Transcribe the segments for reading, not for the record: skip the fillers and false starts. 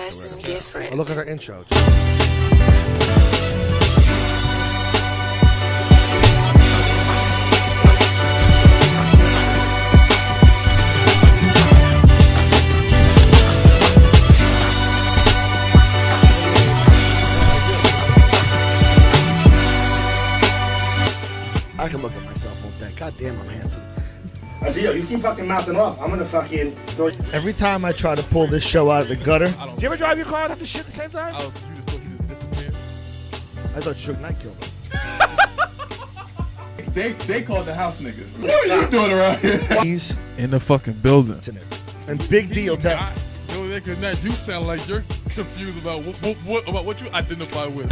Just different. Oh, look at our intro. I can look at myself all day. God damn, I'm handsome. I said, yo, you keep fucking mouthing off. I'm gonna fucking throw you. Every time I try to pull this show out of the gutter. Do you ever drive your car and have to shit at the same time? You just thought he just disappeared. I thought Suge Knight killed him. They called the house niggas. What are you doing around here? He's In the fucking building. in it. And Big D will tell. Yo, you sound like you're confused about what you identify with.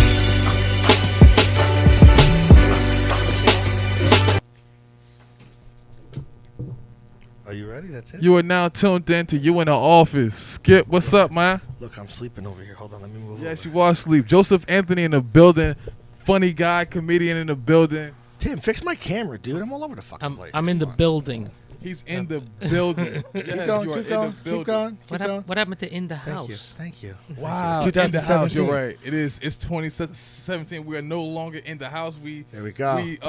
Are you ready? That's it? You are now tuned in to You in the Office. Skip, what's up, man? Look, I'm sleeping over here. Hold on, let me move Yes, over. you are asleep. Joseph Anthony in the building. Funny guy, comedian in the building. Tim, fix my camera, dude. I'm all over the fucking place. I'm in the Come on. building. He's in the building. Keep Yes, going, you are keep in going, the building. keep going, keep going. What happened to in the Thank you, house? thank you. Wow, in the 2017. house. You're right. It is. It's 2017. We are no longer in the house. There we go. We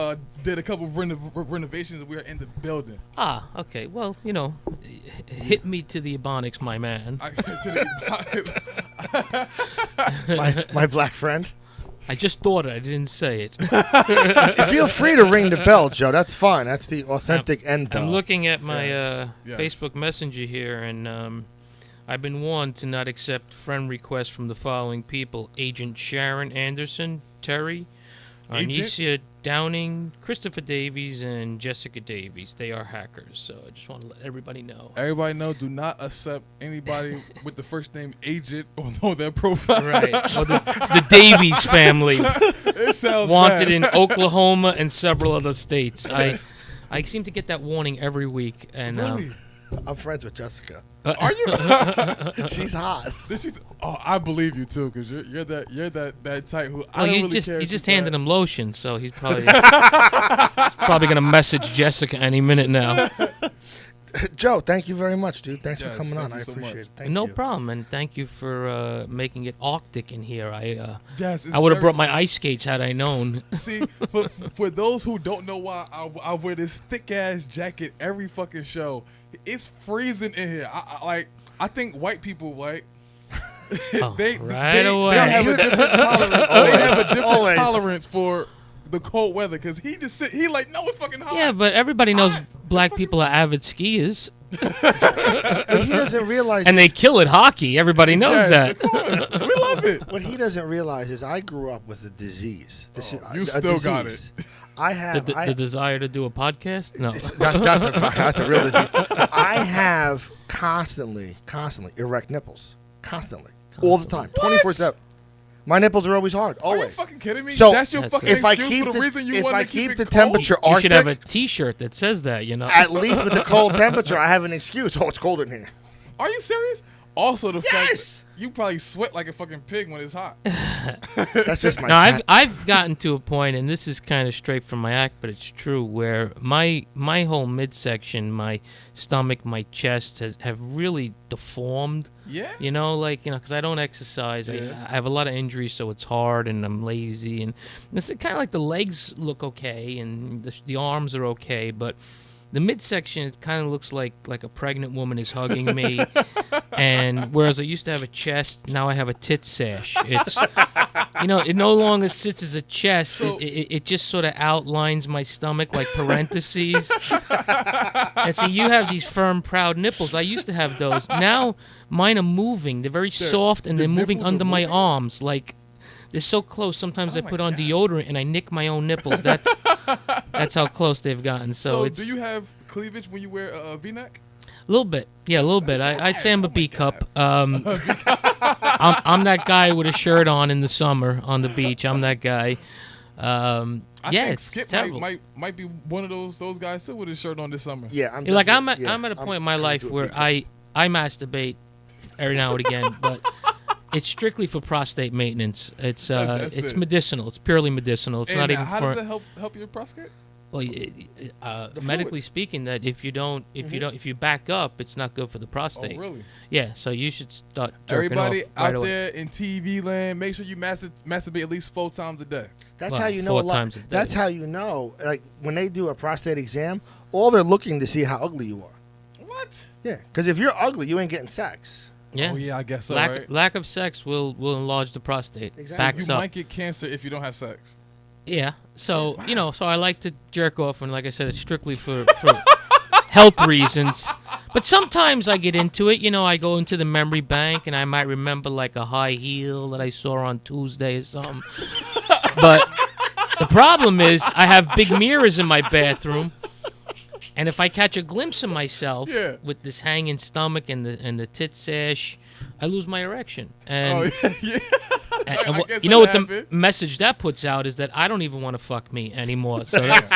did a couple of renovations. And we are in the building. Ah, okay. Well, hit me to the Ebonics, my man. My black friend. I just thought it. I didn't say it. Feel free to ring the bell, Joe. That's fine. That's the authentic end bell. I'm looking at my Yes. Facebook Messenger here, and I've been warned to not accept friend requests from the following people: Agent Sharon Anderson, Terry, Anicia Downing, Christopher Davies, and Jessica Davies. They are hackers, so I just want to let everybody know. Everybody know, do not accept anybody with the first name Agent or know their profile. Right. Or the Davies family. It sounds Wanted bad. in Oklahoma and several other states. I seem to get that warning every week, and Really? I'm friends with Jessica. Are you? She's hot. I believe you too, because you're that type who I well, don't you really care. just handed him lotion, so he's probably gonna message Jessica any minute now. Joe, thank you very much, dude. Thanks for Yes, coming thank on. I you so appreciate much. it. Thank No you. problem, and thank you for making it Arctic in here. Yes, I would have brought my ice skates had I known. See, for those who don't know why I wear this thick ass jacket every fucking show, it's freezing in here. I think white people like they away. have a different tolerance. They have a different Always. tolerance for the cold weather because he like no, it's fucking hot. Yeah, but everybody knows black people are avid skiers, What he doesn't realize and they kill at hockey. Everybody knows Yes, that. of course. We love it. what he doesn't realize is I grew up with a disease. You a still got disease. I have The desire to do a podcast? No. that's a real disease. I have constantly erect nipples. Constantly. All the time. 24/7. My nipples are always hard. Are you Always. fucking kidding me? So, that's your That's fucking it. If I excuse keep for the reason you if want I to keep keep it the cold? temperature You should have a Arctic, T-shirt that says that. at least with the cold temperature, I have an excuse. Oh, it's cold in here. Are you serious? Also, the fact Yes! that you probably sweat like a fucking pig when it's hot. That's just my. No, fat- I've gotten to a point, and this is kind of straight from my act, but it's true, where my whole midsection, my stomach, my chest have really deformed. Yeah. Because I don't exercise. Yeah. I have a lot of injuries, so it's hard, and I'm lazy, and it's kind of like the legs look okay, and the arms are okay, but the midsection, it kind of looks like a pregnant woman is hugging me, and whereas I used to have a chest, now I have a tit sash. It's, it no longer sits as a chest. So- It just sort of outlines my stomach like parentheses. And see, you have these firm, proud nipples. I used to have those. Now mine are moving. They're very soft, and the they're moving nipples are under my moving? arms. Like, they're so close. Sometimes Oh I my put on God. deodorant and I nick my own nipples. That's how close they've gotten. So it's do you have cleavage when you wear a V-neck? a little bit. Yeah, a little bit. so I'd say I'm a bad. Oh B cup. I'm that guy with a shirt on in the summer on the beach. I'm that guy. I Yeah, think it's Skip terrible. might be one of those guys too with his shirt on this summer. Yeah, I'm Like I'm definitely- at a point in my I'm life doing where big I masturbate every now and again, but it's strictly for prostate maintenance. It's That's it's it. medicinal. It's purely medicinal. It's And not even how for. does that help your prostate? Well, medically speaking, that if you back up, it's not good for the prostate. Oh, really? Yeah, so you should start jerking off Everybody right out away. there in TV land, make sure you masturbate at least 4 times a day. That's Well, how you know 4 a lot. times a day. That's how you know. Like when they do a prostate exam, all they're looking to see how ugly you are. What? Yeah, because if you're ugly, you ain't getting sex. Yeah. Oh, yeah, I guess so, lack, right? lack of sex will enlarge the prostate. Exactly. Backs You up. might get cancer if you don't have sex. Yeah. So so I like to jerk off, and like I said, it's strictly for health reasons. But sometimes I get into it. I go into the memory bank, and I might remember like a high heel that I saw on Tuesday or something. But the problem is, I have big mirrors in my bathroom, and if I catch a glimpse of myself with this hanging stomach and the tit sash, I lose my erection. And yeah. and I what, guess you know what that the happened. message that puts out is that I don't even want to fuck me anymore. So that's.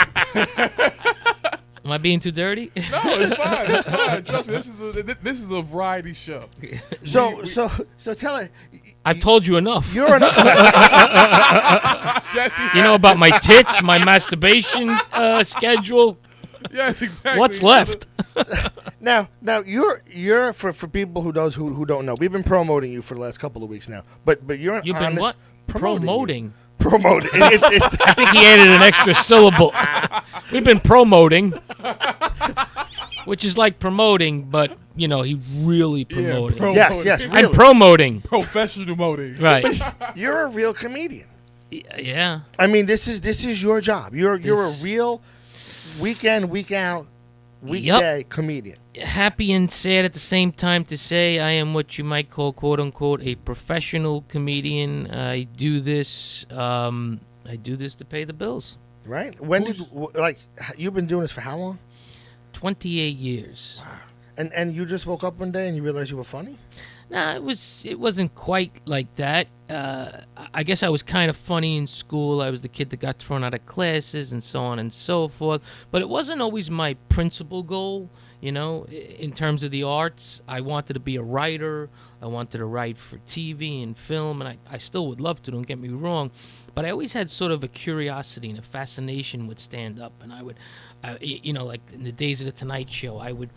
Am I being too dirty? No, it's fine. It's fine. Trust me, this is a variety show. So tell it. I've told you enough. You're an. You know about my tits, my masturbation schedule. Yes, exactly. What's left? Now you're for people who don't know. We've been promoting you for the last couple of weeks now. But you're an You've been honest- what? Promoting. Promoting. I think he added an extra syllable. We've been promoting, which is like promoting, but he really promoting. Yes, I'm really. promoting. Professional moting. Right. You're a real comedian. Yeah. I mean, this is your job. You're a real week in, week out, weekday comedian. Happy and sad at the same time to say I am what you might call, quote unquote, a professional comedian. I do this to pay the bills. Right? You've been doing this for how long? 28 years. And you just woke up one day and you realized you were funny? Nah, it wasn't quite like that. I guess I was kind of funny in school. I was the kid that got thrown out of classes and so on and so forth. But it wasn't always my principal goal. In terms of the arts, I wanted to be a writer. I wanted to write for TV and film, and I still would love to, don't get me wrong. But I always had sort of a curiosity and a fascination with stand-up. And I would, like in the days of the Tonight Show, I would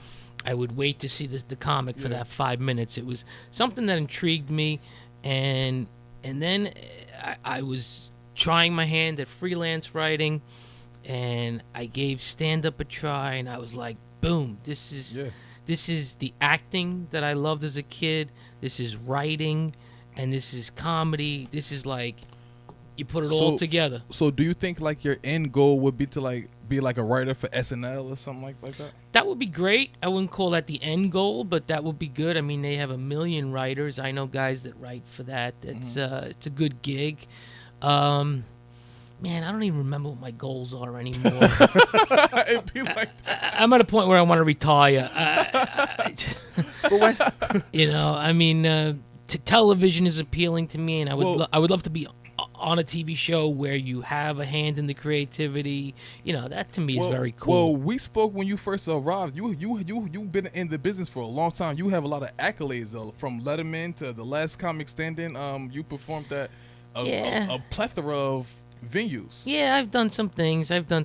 wait to see the comic for that 5 minutes. It was something that intrigued me, and then I was trying my hand at freelance writing, and I gave stand-up a try, and I was like, boom, this is the acting that I loved as a kid. This is writing, and this is comedy. This is like you put it all together. So do you think like your end goal would be to be like a writer for SNL or something like that? That would be great. I wouldn't call that the end goal, but that would be good. I mean, they have 1 million writers. I know guys that write for that. It's a good gig. Man, I don't even remember what my goals are anymore. It'd be like that. I'm at a point where I want to retire. Television is appealing to me, and I would love to be on a TV show where you have a hand in the creativity. That to me is very cool. Well, we spoke when you first arrived. You've been in the business for a long time. You have a lot of accolades though, from Letterman to The Last Comic Standing. You performed at a plethora of venues. Yeah, I've done some things. At the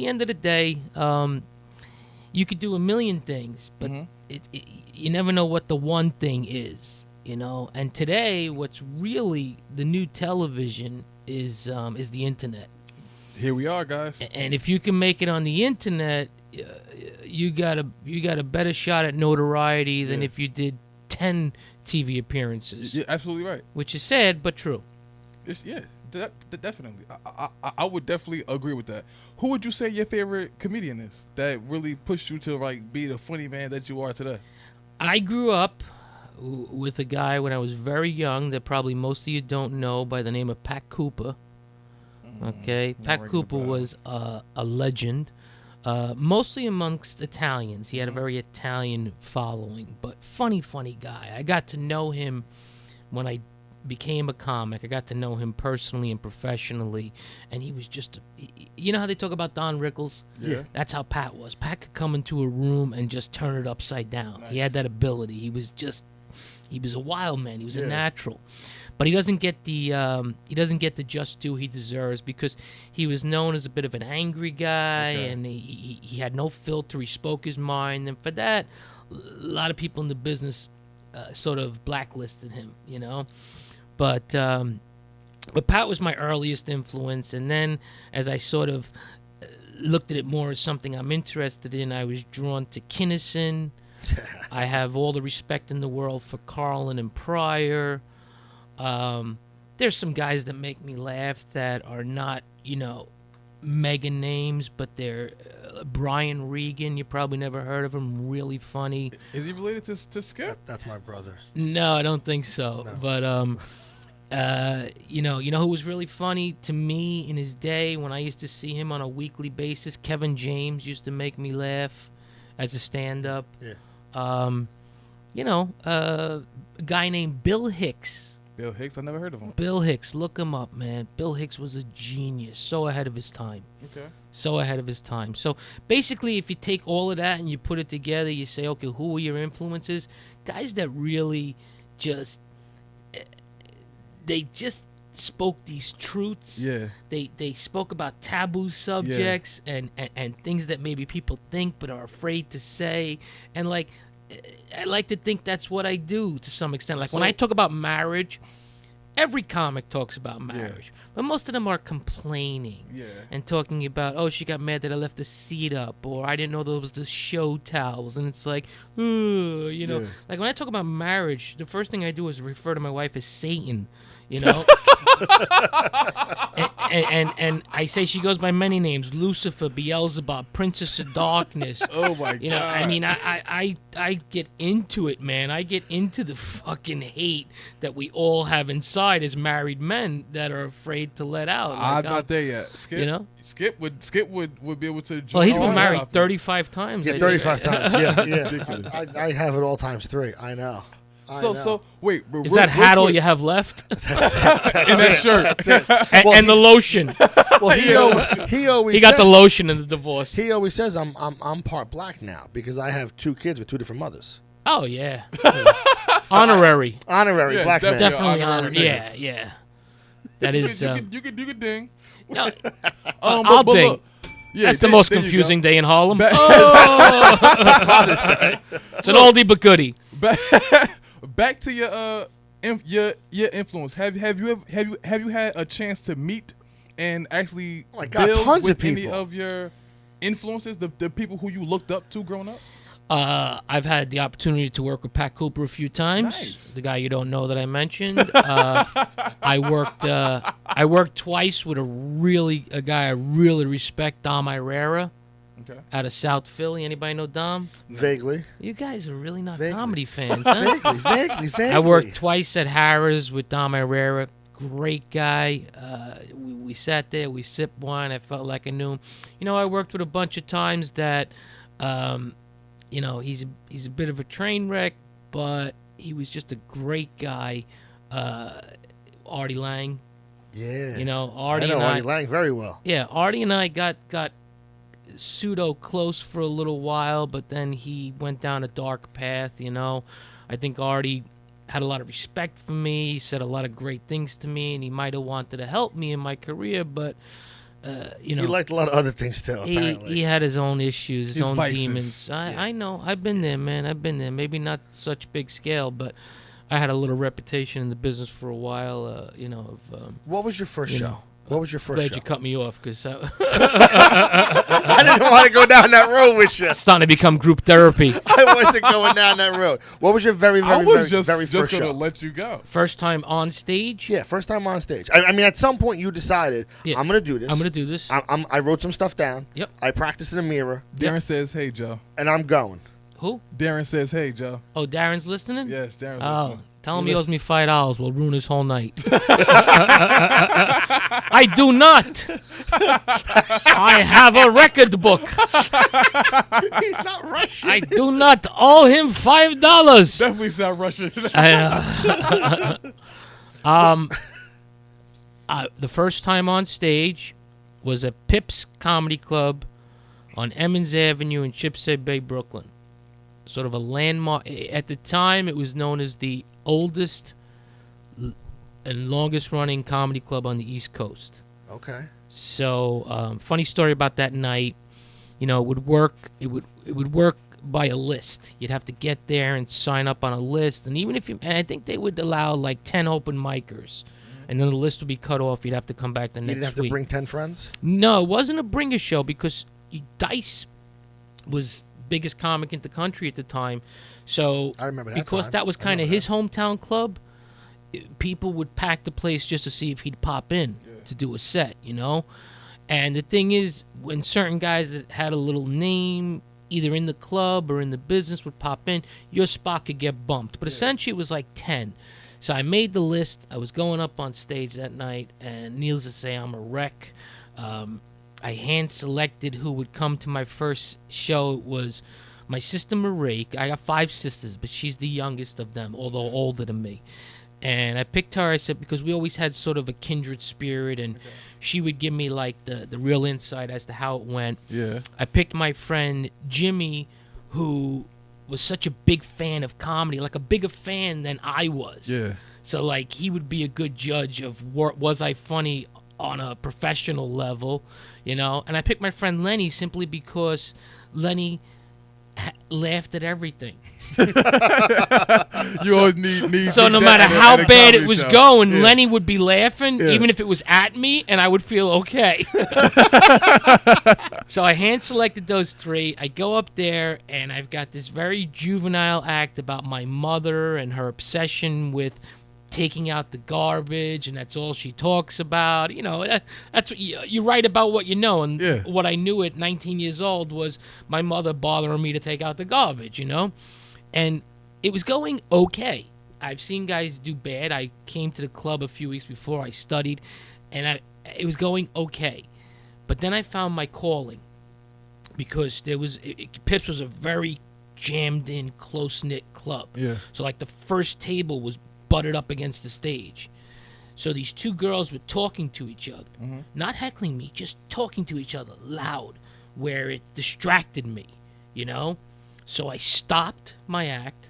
end of the day, you could do 1 million things, but you never know what the one thing is. And today, what's really the new television is the internet. Here we are, guys. And if you can make it on the internet, you got a better shot at notoriety than if you did 10 TV appearances. You're absolutely right. Which is sad but true. Definitely. I would definitely agree with that. Who would you say your favorite comedian is that really pushed you to be the funny man that you are today? I grew up with a guy when I was very young that probably most of you don't know, by the name of Pat Cooper. Okay, Pat Cooper was a legend, mostly amongst Italians. He had a very Italian following, but funny guy. I got to know him when I became a comic. I got to know him personally and professionally, and he was just you know how they talk about Don Rickles? Yeah. That's how Pat was. Pat could come into a room and just turn it upside down. Nice. He had that ability. He was just He was a wild man. He was a natural. But he doesn't get the just due he deserves because he was known as a bit of an angry guy, and he had no filter. He spoke his mind, and for that, a lot of people in the business sort of blacklisted him, you know. But Pat was my earliest influence, and then as I sort of looked at it more as something I'm interested in, I was drawn to Kinnison. I have all the respect in the world for Carlin and Pryor. There's some guys that make me laugh that are not, you know, mega names, but they're Brian Regan. You probably never heard of him. Really funny. Is he related to Skip? That's my brother. No, I don't think so. No. But you know who was really funny to me in his day when I used to see him on a weekly basis? Kevin James used to make me laugh as a stand-up. Yeah. A guy named Bill Hicks. Bill Hicks? I never heard of him. Bill Hicks, look him up, man. Bill Hicks was a genius, so ahead of his time. Okay. So ahead of his time. So basically, if you take all of that and you put it together, you say, okay, who are your influences? Guys that really just spoke these truths. Yeah. They spoke about taboo subjects and things that maybe people think but are afraid to say. And like, I like to think that's what I do to some extent. Like when I talk about marriage, every comic talks about marriage. But most of them are complaining and talking about, oh, she got mad that I left the seat up, or I didn't know there was the show towels. And it's like, you know. Like when I talk about marriage, the first thing I do is refer to my wife as Satan. You know, and I say she goes by many names: Lucifer, Beelzebub, Princess of Darkness. Oh my God! You know, I mean, I get into it, man. I get into the fucking hate that we all have inside as married men that are afraid to let out. Like, I'm not there yet. Skip, you know, Skip would be able to. Well, he's been married 35 times. Yeah, 35 times. Yeah. I have it all times 3. I know. So wait, is that hat all you have left? That's in that shirt. That's it. And the lotion. Well, he always he got the lotion in the divorce. He always says I'm part black now because I have 2 kids with 2 different mothers. Oh yeah, honorary black man. Definitely honorary. Yeah. That is. You could ding. No, I'll ding. Look, yeah, that's the most confusing day in Harlem. That's Father's Day. It's an oldie but goodie. Back to your influence. Have you had a chance to meet and actually build tons with of people. any of your influences, the people who you looked up to growing up? I've had the opportunity to work with Pat Cooper a few times. Nice. The guy you don't know that I mentioned. I worked twice with a guy I really respect, Dom Irera. Okay. Out of South Philly. Anybody know Dom? Vaguely. You guys are really not Vaguely. comedy fans, huh? Vaguely. I worked twice at Harrah's with Dom Herrera. Great guy. We sat there. We sipped wine. I felt like I knew him. You know, I worked with a bunch of times that, you know, he's a bit of a train wreck, but he was just a great guy. Artie Lang. Yeah. You know, Artie I know and Artie Lang very well. Yeah, Artie and I got pseudo close for a little while, but then he went down a dark path, you know. I think Artie had a lot of respect for me. He said a lot of great things to me, and he might have wanted to help me in my career, but you know, he liked a lot of other things too. Apparently, he had his own issues, his own vices. demons. I know. I've been there, man. I've been there. Maybe not such big scale, but I had a little reputation in the business for a while. You know. What was your first show? What was your first Glad show? you cut me off because I didn't want to go down that road with you. It's starting to become group therapy. I wasn't going down that road. What was your very first show? just gonna let you go. First time on stage? Yeah, first time on stage. I mean, at some point you decided, I'm going to do this. I'm going to do this. I wrote some stuff down. Yep. I practiced in the mirror. Darren says, "Hey, Joe." And I'm going. Who? Darren says, "Hey, Joe." Oh, Darren's listening? Yes, Darren's listening. Tell him he owes me $5. We'll ruin his whole night. I do not. I have a record book. He's not Russian. I do not owe him $5. Definitely sound Russian. The first time on stage was at Pips Comedy Club on Emmons Avenue in Chipstead Bay, Brooklyn. sort of a landmark. At the time, it was known as the oldest and longest running comedy club on the East Coast. Okay. So, funny story about that night. It would work. It would work by a list. You'd have to get there and sign up on a list, and I think they would allow like 10 open micers, and then the list would be cut off. You'd have to come back the next week. You didn't have to bring 10 friends? No, it wasn't a bring a show because Dice was biggest comic in the country at the time. So I remember that because time. that was kind of his hometown club, people would pack the place just to see if he'd pop in to do a set, And the thing is, when certain guys that had a little name, either in the club or in the business, would pop in, your spot could get bumped. But essentially, it was like 10. So I made the list. I was going up on stage that night, and needless to say, I'm a wreck. I hand-selected who would come to my first show. It was my sister Marie. I got 5 sisters, but she's the youngest of them, although older than me. And I picked her, I said, because we always had sort of a kindred spirit, and she would give me, like, the real insight as to how it went. Yeah. I picked my friend Jimmy, who was such a big fan of comedy, like a bigger fan than I was. Yeah. So, like, he would be a good judge of was I funny on a professional level, And I picked my friend Lenny simply because Lenny laughed at everything. You always need so no matter how bad it was going, yeah. Lenny would be laughing, even if it was at me, and I would feel okay. So I hand-selected those 3. I go up there, and I've got this very juvenile act about my mother and her obsession with taking out the garbage, and that's all she talks about. That's what you write about what you know, and what I knew at 19 years old was my mother bothering me to take out the garbage, and it was going okay. I've seen guys do bad. I came to the club a few weeks before. I studied, and it was going okay, but then I found my calling because Pips was a very jammed-in, close-knit club. Yeah. So like the first table was butted up against the stage. So these 2 girls were talking to each other, not heckling me, just talking to each other loud, where it distracted me, So I stopped my act,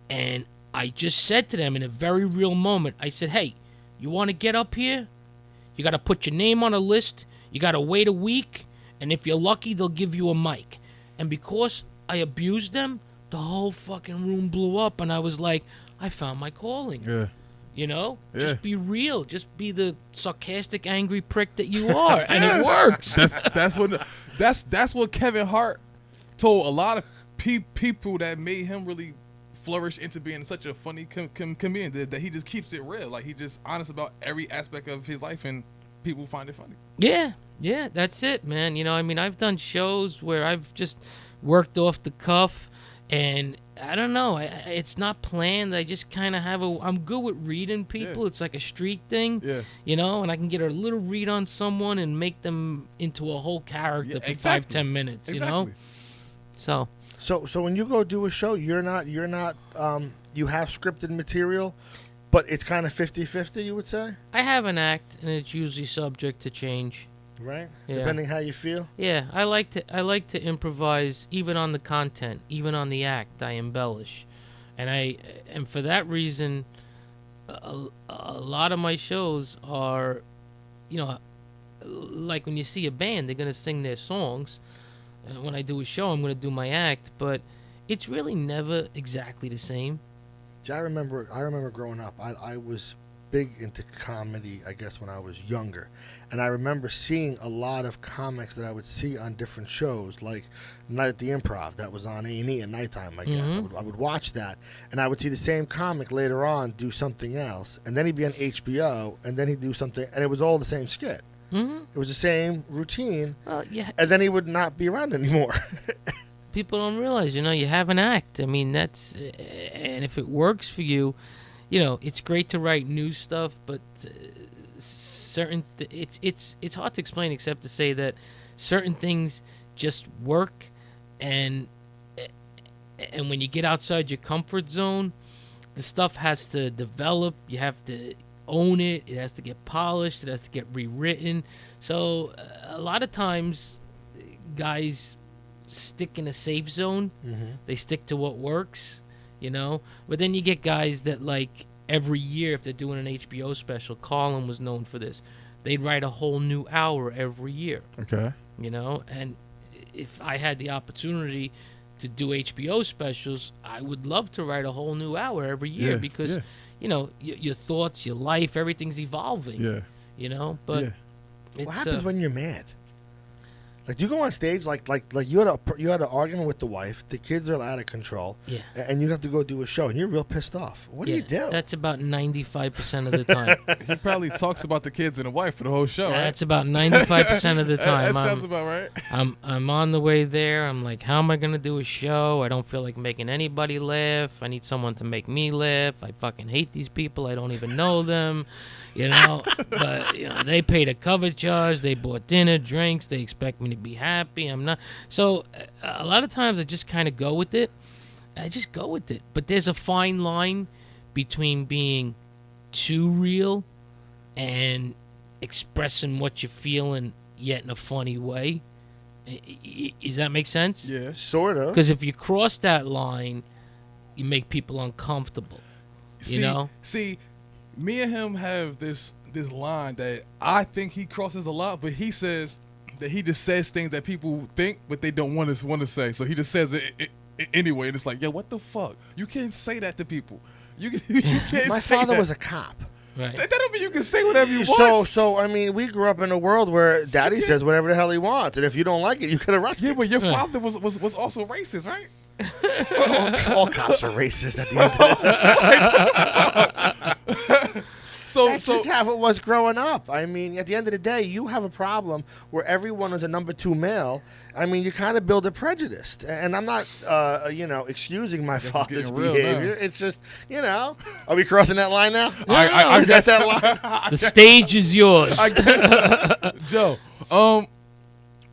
and I just said to them in a very real moment, I said, hey, you want to get up here? You got to put your name on a list. You got to wait a week, and if you're lucky, they'll give you a mic. And because I abused them, the whole fucking room blew up, and I was like, I found my calling. Yeah. Just be real. Just be the sarcastic, angry prick that you are, and it works. That's what Kevin Hart told a lot of people that made him really flourish into being such a funny comedian. That he just keeps it real. Like, he's just honest about every aspect of his life, and people find it funny. Yeah, that's it, man. I've done shows where I've just worked off the cuff, and I don't know. It's not planned. I just kind of I'm good with reading people. Yeah. It's like a street thing, and I can get a little read on someone and make them into a whole character for 5-10 minutes, So when you go do a show, you're not you have scripted material, but it's kind of 50-50, you would say? I have an act, and it's usually subject to change. Right? Yeah. Depending how you feel? Yeah, I like to improvise even on the content, even on the act. I embellish. And for that reason, a lot of my shows are, like when you see a band, they're going to sing their songs. And when I do a show, I'm going to do my act, but it's really never exactly the same. See, I remember growing up, I was big into comedy, I guess, when I was younger. And I remember seeing a lot of comics that I would see on different shows, like Night at the Improv, that was on A&E at nighttime, I guess. I would watch that, and I would see the same comic later on do something else, and then he'd be on HBO, and then he'd do something, and it was all the same skit. It was the same routine, and then he would not be around anymore. People don't realize, you have an act. I mean, and if it works for you, it's great to write new stuff, but it's hard to explain except to say that certain things just work, and when you get outside your comfort zone, the stuff has to develop. You have to own it. It has to get polished. It has to get rewritten. So a lot of times, guys stick in a safe zone. Mm-hmm. They stick to what works, you know. But then you get guys that like every year, if they're doing an HBO special, Colin was known for this. They'd write a whole new hour every year. Okay. You know, and if I had the opportunity to do HBO specials, I would love to write a whole new hour every year because, you know, your thoughts, your life, everything's evolving. Yeah. You know, but What happens when you're mad? Like, do you go on stage like you had an argument with the wife, the kids are out of control, and you have to go do a show, and you're real pissed off. What do you do? That's about 95% of the time. He probably talks about the kids and the wife for the whole show. That's about 95% of the time. That sounds about right. I'm on the way there. I'm like, how am I gonna do a show? I don't feel like making anybody laugh. I need someone to make me laugh. I fucking hate these people. I don't even know them. You know, but, you know, they paid a cover charge. They bought dinner, drinks. They expect me to be happy. I'm not. So a lot of times I just kind of go with it. I just go with it. But there's a fine line between being too real and expressing what you're feeling, yet in a funny way. Does that make sense? Yeah. Sort of. Because if you cross that line, you make people uncomfortable. You know? See, me and him have this line that I think he crosses a lot, but he says that he just says things that people think, but they don't want to say. So he just says it anyway, and it's like, yo, what the fuck? You can't say that to people. You can't. My say father that. was a cop. Right. That don't mean you can say whatever you want. So I mean, we grew up in a world where Daddy says whatever the hell he wants, and if you don't like it, you get arrested. Yeah, but your father was also racist, right? All cops are racist at the end of the day. That's just how it was growing up. I mean, at the end of the day, you have a problem where everyone is a number 2 male. I mean, you kind of build a prejudice. And I'm not, excusing my father's behavior. It's just, you know. Are we crossing that line now? I got that line. The stage is yours. I guess, Joe,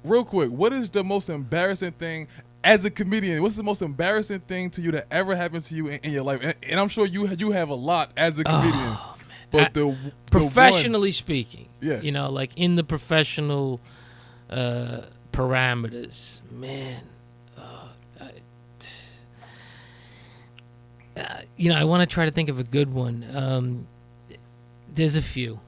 real quick, what is the most embarrassing thing as a comedian? What's the most embarrassing thing to you that ever happened to you in your life? And I'm sure you have a lot as a comedian. But professionally speaking, yeah, you know, like in the professional parameters, man. I want to try to think of a good one. There's a few.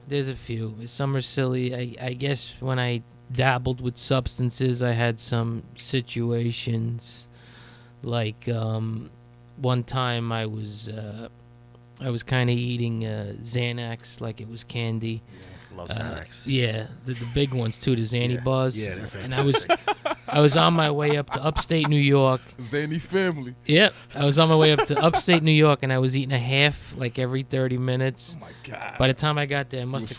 Some are silly. I guess when I dabbled with substances, I had some situations. Like one time I was kind of eating Xanax like it was candy. Love Xanax. Yeah, the big ones too, the Xanny bars. Yeah, they're and I was on my way up to upstate New York. Xanny family. Yep, I was on my way up to upstate New York, and I was eating a half like every 30 minutes. Oh my god! By the time I got there, I must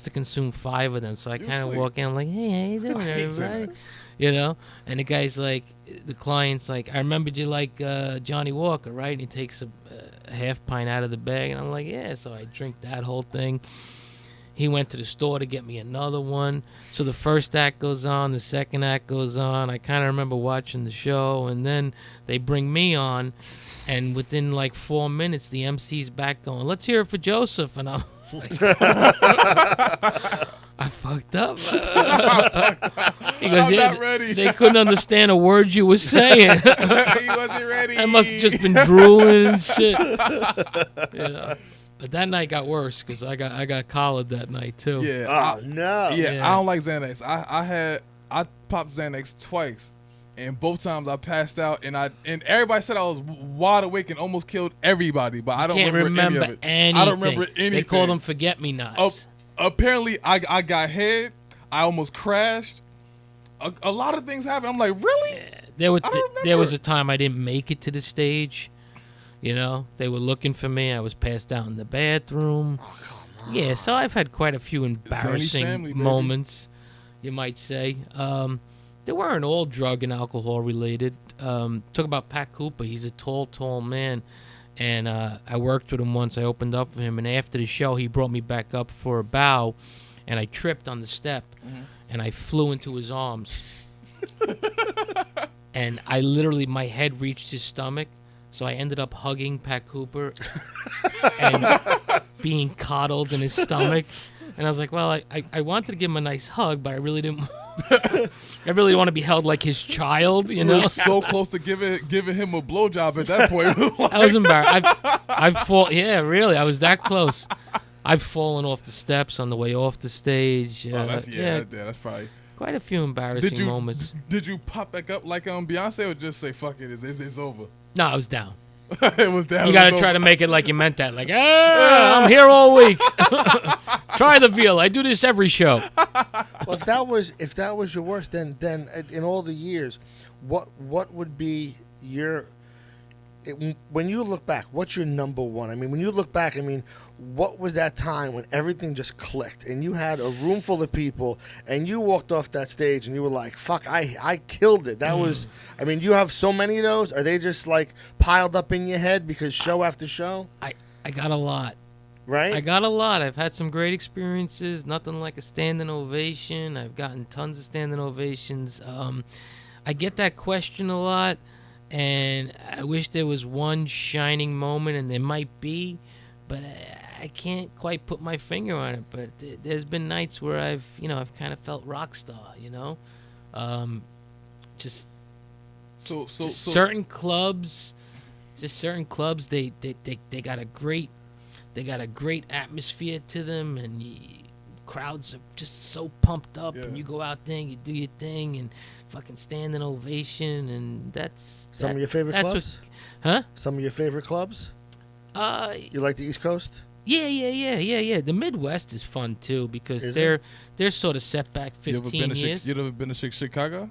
have consumed 5 of them. So I kind of walk in, I'm like, "Hey, how you doing, everybody?" You know, and the guy's like, the client's like, "I remembered you like Johnny Walker, right?" And he takes a half pint out of the bag, and I'm like, "Yeah." So I drink that whole thing. He went to the store to get me another one. So the first act goes on, the second act goes on. I kind of remember watching the show, and then they bring me on, and within like 4 minutes, the MC's back going, "Let's hear it for Joseph," and I'm like, I fucked up. He goes, I'm not ready. They couldn't understand a word you were saying. He wasn't ready. I must have just been drooling and shit. You know. But that night got worse because I got collared that night too. Yeah. No. Yeah, I don't like Xanax. I popped Xanax twice, and both times I passed out, and everybody said I was wide awake and almost killed everybody, but I don't remember any of it. Anything. I don't remember anything. They call them forget-me-nots. Apparently, I got hit. I almost crashed. A lot of things happened. I'm like, really? Yeah. There was a time I didn't make it to the stage. You know, they were looking for me. I was passed out in the bathroom. Oh, come on. Yeah, so I've had quite a few embarrassing moments, you might say. They weren't all drug and alcohol related. Talk about Pat Cooper. He's a tall man. And I worked with him once. I opened up for him. And after the show, he brought me back up for a bow. And I tripped on the step. Mm-hmm. And I flew into his arms. And I literally, my head reached his stomach. So I ended up hugging Pat Cooper and being coddled in his stomach. And I was like, well, I wanted to give him a nice hug, but I really didn't I really want to be held like his child, you You know. were so close to giving him a blowjob at that point. I was embarrassed. Yeah, really, I was that close. I've fallen off the steps on the way off the stage. That's probably Quite a few embarrassing moments. Did you pop back up like Beyonce, or just say fuck it, it's over? No, I was down. It was down. You got to try to make it like you meant that. Like, I'm here all week. Try the veal. I do this every show. Well, if that was your worst, then in all the years, what would be your when you look back? What's your number one? I mean, when you look back, I mean, what was that time when everything just clicked and you had a room full of people and you walked off that stage and you were like, "Fuck, I killed it." That was. I mean, you have so many of those. Are they just like piled up in your head because show after show? I got a lot. Right? I got a lot. I've had some great experiences. Nothing like a standing ovation. I've gotten tons of standing ovations. I get that question a lot, and I wish there was one shining moment, and there might be, but I can't quite put my finger on it. But there's been nights where I've kind of felt rock star, just certain clubs, they got a great atmosphere to them, and crowds are just so pumped up, and you go out there and you do your thing and fucking stand an ovation, and that's some of your favorite clubs. Huh? Some of your favorite clubs. You like the East Coast? Yeah. The Midwest is fun too because they're sort of set back 15 years. You ever been to Chicago?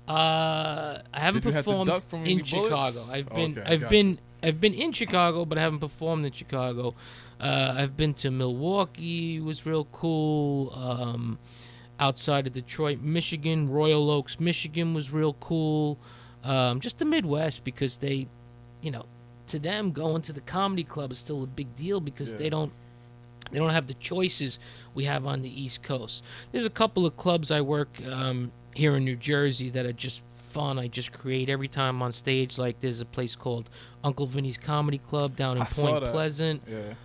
I haven't performed in Chicago. I've been in Chicago, but I haven't performed in Chicago. I've been to Milwaukee. It was real cool. Outside of Detroit, Michigan, Royal Oaks, Michigan was real cool. Just the Midwest because they, to them going to the comedy club is still a big deal because they don't have the choices we have on the East Coast. There's a couple of clubs I work here in New Jersey that are just fun. I just create every time I'm on stage. Like there's a place called Uncle Vinny's Comedy Club down in Point Pleasant. Yeah.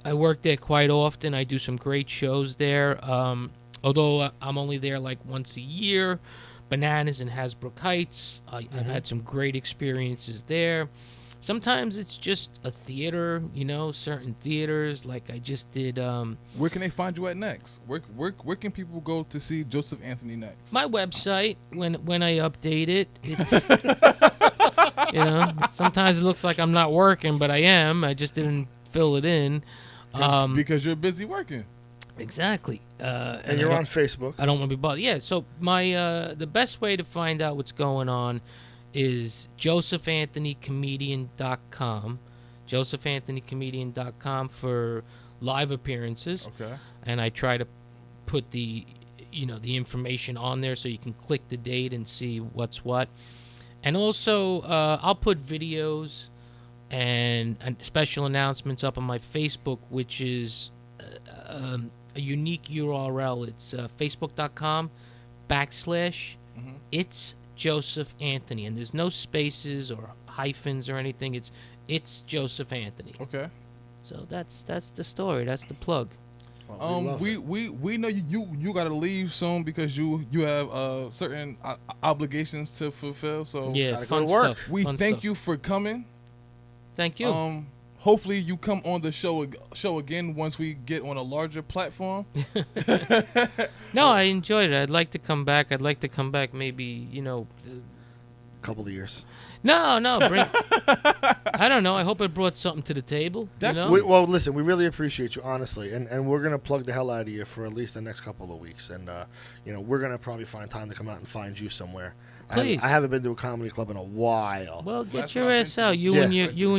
I work there quite often. I do some great shows there. Although I'm only there like once a year. Bananas in Hasbrook Heights. I've had some great experiences there. Sometimes it's just a theater, certain theaters. Like I just did. Where can they find you at next? Where can people go to see Joseph Anthony next? My website. When I update it, it's sometimes it looks like I'm not working, but I am. I just didn't fill it in. Because you're busy working. Exactly. And you're on Facebook. I don't want to be bothered. Yeah. So my the best way to find out what's going on is josephanthonycomedian.com. josephanthonycomedian.com for live appearances. Okay. And I try to put the information on there so you can click the date and see what's what. And also I'll put videos and special announcements up on my Facebook, which is a unique URL. It's facebook.com/it's Joseph Anthony, and there's no spaces or hyphens or anything. It's Joseph Anthony. Okay. So that's the story. That's the plug. We know you gotta leave soon because you have certain obligations to fulfill. So yeah, fun stuff. We fun thank stuff. you for coming. Thank you. Hopefully you come on the show again once we get on a larger platform. No, I enjoyed it. I'd like to come back. Maybe a couple of years. No, bring. I don't know. I hope it brought something to the table. Definitely. Well, listen, we really appreciate you, honestly, and we're gonna plug the hell out of you for at least the next couple of weeks, and we're gonna probably find time to come out and find you somewhere. Please. I haven't been to a comedy club in a while. Well, get your ass out. You and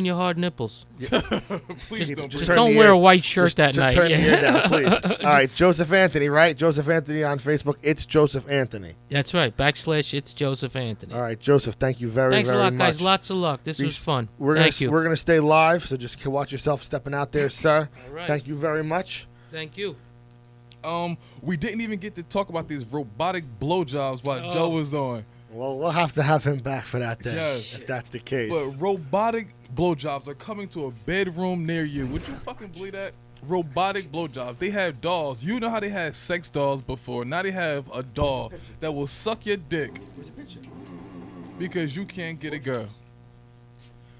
your hard nipples. Please just don't wear a white shirt that night. Turn the ear down, please. All right, Joseph Anthony, right? Joseph Anthony on Facebook. It's Joseph Anthony. That's right. / it's Joseph Anthony. All right, Joseph. Thank you very much. Thanks a lot, guys. Lots of luck. This was fun. Thank you. We're gonna stay live, so just watch yourself stepping out there, sir. All right. Thank you very much. Thank you. We didn't even get to talk about these robotic blowjobs while Joe was on. Well, we'll have to have him back for that then, Yes. if that's the case. But robotic blowjobs are coming to a bedroom near you. Would you fucking believe that? robotic blowjobs. They have dolls. You know how they had sex dolls before. Now they have a doll that will suck your dick because you can't get a girl.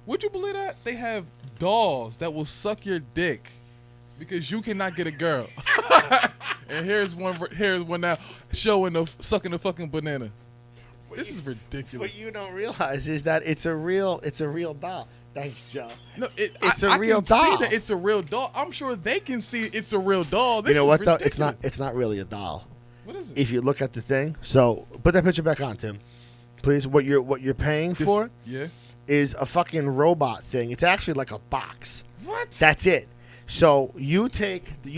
Would you believe that? They have dolls that will suck your dick because you cannot get a girl. And here's one now showing the sucking the fucking banana. This is ridiculous. What you don't realize is that it's a real doll. Thanks, Joe. No, it's I a real can doll. see that it's a real doll. I'm sure they can see it's a real doll. This You know is what ridiculous. though? It's not really a doll. What is it? If you look at the thing, so put that picture back on, Tim. Please. What you're paying for Yeah. is a fucking robot thing. It's actually like a box. What? That's it. So you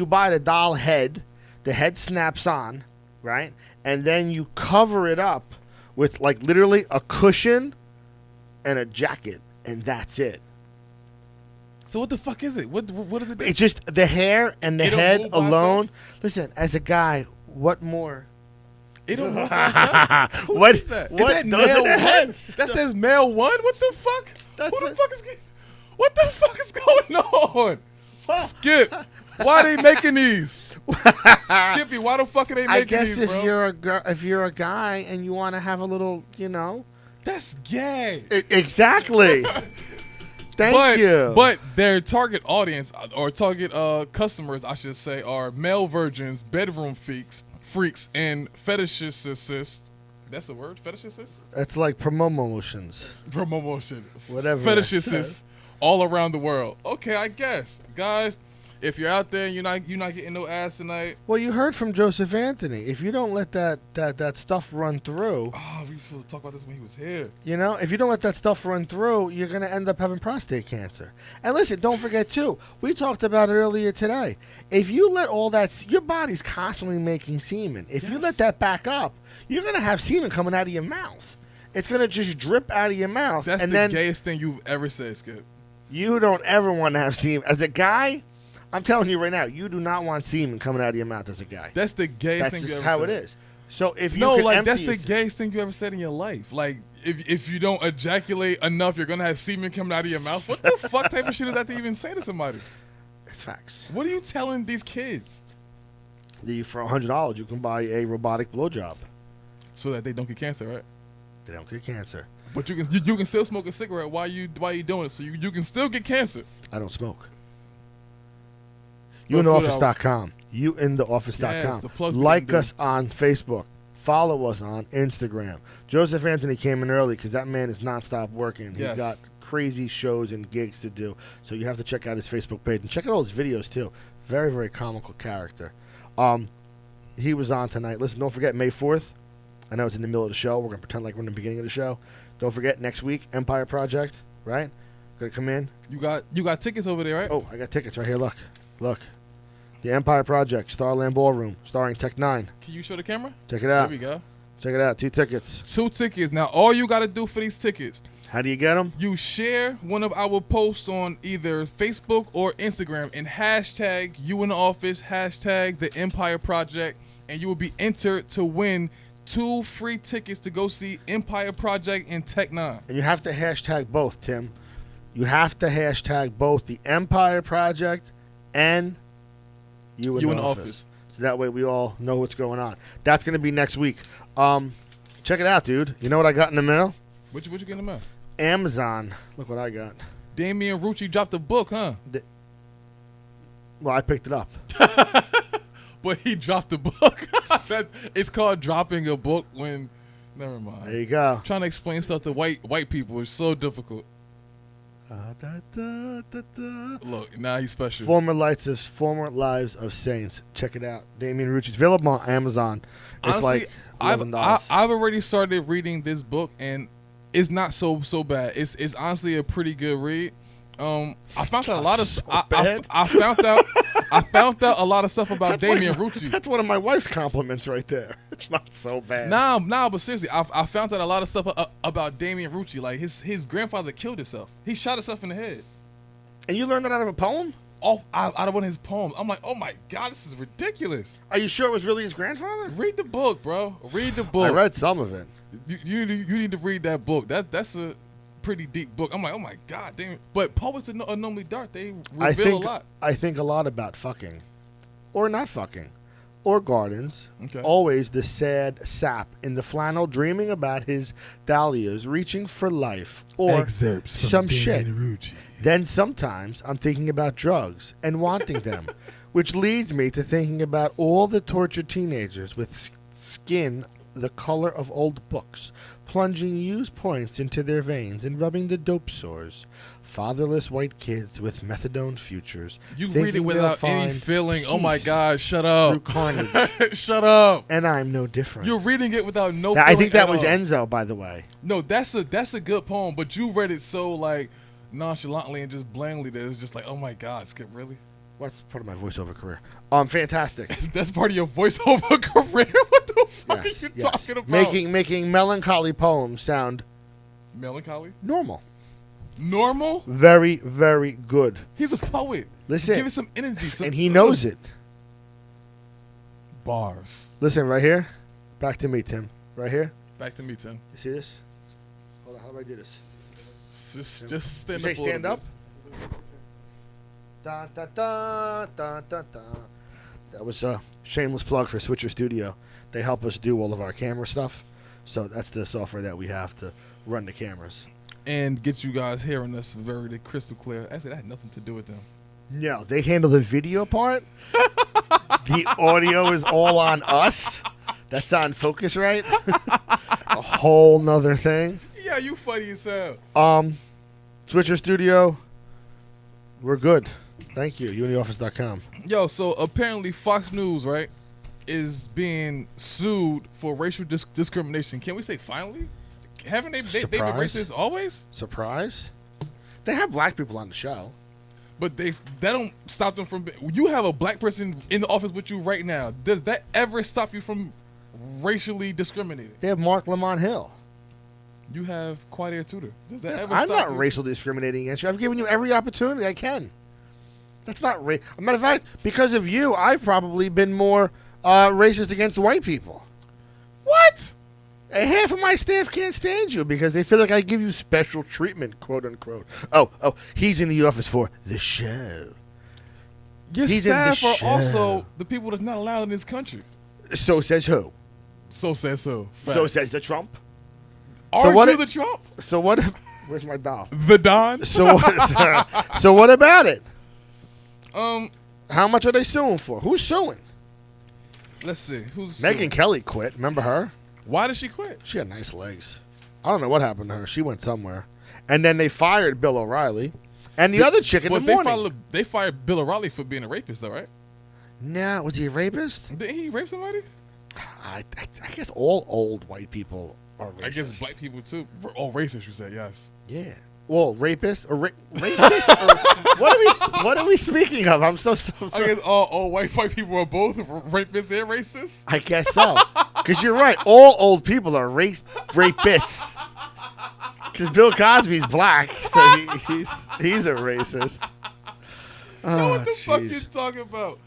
buy the doll head, the head snaps on, right? And then you cover it up with like literally a cushion and a jacket, and that's it. So what the fuck is it? What does it do? It's just the hair and the It'll head move by alone. Listen, as a guy, what more? It'll move by itself? Who What- is that? what Is that does male it one? have? That says male one? What the fuck? That's Who the it. fuck is what the fuck is going on? Skip. Why are they making these? Skippy, why the fuck are they making I guess these, if bro? you're a guy and you want to have a little, That's gay. Exactly. Thank you. But their target audience or target customers, I should say, are male virgins, bedroom freaks, and fetishists. That's a word, fetishists. It's like promotions. Promotion. Whatever that Fetishists says. all around the world. Okay, I guess, guys. If you're out there and you're not getting no ass tonight. Well, you heard from Joseph Anthony. If you don't let that stuff run through, Oh, we were supposed to talk about this when he was here. if you don't let that stuff run through, you're going to end up having prostate cancer. And listen, don't forget, too, we talked about it earlier today. If you let all that, your body's constantly making semen. If you Yes. let that back up, you're going to have semen coming out of your mouth. It's going to just drip out of your mouth. That's and the then gayest thing you've ever said, Skip. you don't ever want to have semen. As a guy, I'm telling you right now, you do not want semen coming out of your mouth as a guy. That's the gayest That's thing you just ever how said. it is. So if you No, can like empty that's the yourself- gayest thing you ever said in your life. Like if you don't ejaculate enough, you're gonna have semen coming out of your mouth. What the fuck type of shit is that to even say to somebody? It's facts. What are you telling these kids? For $100, you can buy a robotic blowjob. So that they don't get cancer, right? They don't get cancer. But you can still smoke a cigarette while you doing it, so you can still get cancer. I don't smoke. But YouInTheOffice.com. YouInTheOffice.com. Yes, the plugs we Like didn't do. us on Facebook. Follow us on Instagram. Joseph Anthony came in early because that man is nonstop working. He's Yes. got crazy shows and gigs to do. So you have to check out his Facebook page and check out all his videos too. Very, very comical character. He was on tonight. Listen, don't forget May 4th. I know it's in the middle of the show. We're going to pretend like we're in the beginning of the show. Don't forget next week, Empire Project, right? Going to come in. You got tickets over there, right? Oh, I got tickets right here. Look. The Empire Project, Starland Ballroom, starring Tech 9. Can you show the camera? Check it out. There we go. Check it out. 2 tickets. 2 tickets. Now all you gotta do for these tickets, How do you get them? you share one of our posts on either Facebook or Instagram and hashtag you in the office, hashtag the Empire Project, and you will be entered to win 2 free tickets to go see Empire Project and Tech 9. And you have to hashtag both, Tim. You have to hashtag both the Empire Project and you in the office. So that way we all know what's going on. That's going to be next week. Check it out, dude. You know what I got in the mail? What you get in the mail? Amazon. Look what I got. Damian Rucci dropped a book, huh? Well, I picked it up. But he dropped the book. It's called dropping a book when. Never mind. There you go. Trying to explain stuff to white people is so difficult. Look, now he's special. Former Lives of Saints. Check it out. Damien Rucci's available on Amazon. It's Honestly, like $11. I've already started reading this book and it's not so bad. It's honestly a pretty good read. I found out a lot of So I bad. found out a lot of stuff about Damian Rucci. That's one of my wife's compliments right there. It's not so bad. Nah, but seriously, I found out a lot of stuff about Damian Rucci. Like his grandfather killed himself. He shot himself in the head. And you learned that out of a poem? Out of one of his poems. I'm like, oh my god, this is ridiculous. Are you sure it was really his grandfather? Read the book, bro. Read the book. I read some of it. You need to read that book. That's a pretty deep book. I'm like, oh my god, damn. But poets are normally dark. They reveal a lot. I think a lot about fucking, or not fucking, or gardens. Okay. Always the sad sap in the flannel, dreaming about his dahlias, reaching for life, or Excerpts from some Dan shit. Rucci. Then sometimes I'm thinking about drugs and wanting them, which leads me to thinking about all the tortured teenagers with skin the color of old books, plunging used points into their veins and rubbing the dope sores. Fatherless white kids with methadone futures. You read it thinking without they'll any find feeling. Oh my peace god, shut through up. carnage. Shut up. And I'm no different. You're reading it without no Now, feeling I think that at was all. Enzo, by the way. No, that's a good poem, but you read it so like nonchalantly and just blandly that it's just like, oh my god, Skip, really? What's part of my voiceover career? Fantastic. That's part of your voiceover career? What the fuck Yes, are you yes. talking about? Making melancholy poems sound Melancholy? normal. Normal? Very, very good. He's a poet. Listen. Give it some energy. And he knows it. Bars. Listen, right here. Back to me, Tim. Right here. Back to me, Tim. You see this? Hold on, how do I do this? Just stand You up. say a little stand up? bit. Da, da, da, da, da, da. That was a shameless plug for Switcher Studio. They help us do all of our camera stuff. So that's the software that we have to run the cameras. And get you guys hearing us very crystal clear. Actually, that had nothing to do with them. No, they handle the video part. The audio is all on us. That's on Focusrite. A whole nother thing. Yeah, you funny as hell. Switcher Studio, we're good. Thank you. Unioffice.com. Yo, so apparently Fox News, right, is being sued for racial discrimination. Can we say finally? Haven't they been Surprise. racist always? Surprise? They have black people on the show. But that don't stop them from. You have a black person in the office with you right now. Does that ever stop you from racially discriminating? They have Mark Lamont Hill. You have Quadair Tudor. Does that ever I'm stop not you? racially discriminating against you. I've given you every opportunity I can. That's not As a matter of fact, because of you, I've probably been more racist against white people. What? Half of my staff can't stand you because they feel like I give you special treatment, quote unquote. Oh, he's in the office for the show. Your He's in the staff are show. also the people that's not allowed in this country. So says who? So says so. So Facts. says the Trump. Are what you it- the Trump? So what? Where's my doll? The Don? So what? So what about it? Um, How much are they suing for? Who's suing? let's see. Who's Megyn suing? Kelly quit. Remember her? Why did she quit? She had nice legs. I don't know what happened to her. She went somewhere. And then they fired Bill O'Reilly. And the other chick in the morning. They fired Bill O'Reilly for being a rapist, though, right? No, was he a rapist? Didn't he rape somebody? I guess all old white people are racist. I guess black people too. All racist, you said, yes. Yeah. Well, rapist or racist? Or what are we speaking of? I'm so I guess all white people are both rapists and racists. I guess so. Because you're right. All old people are rapists. Because Bill Cosby's black, so he's a racist. Oh, What the fuck you jeez. talking about?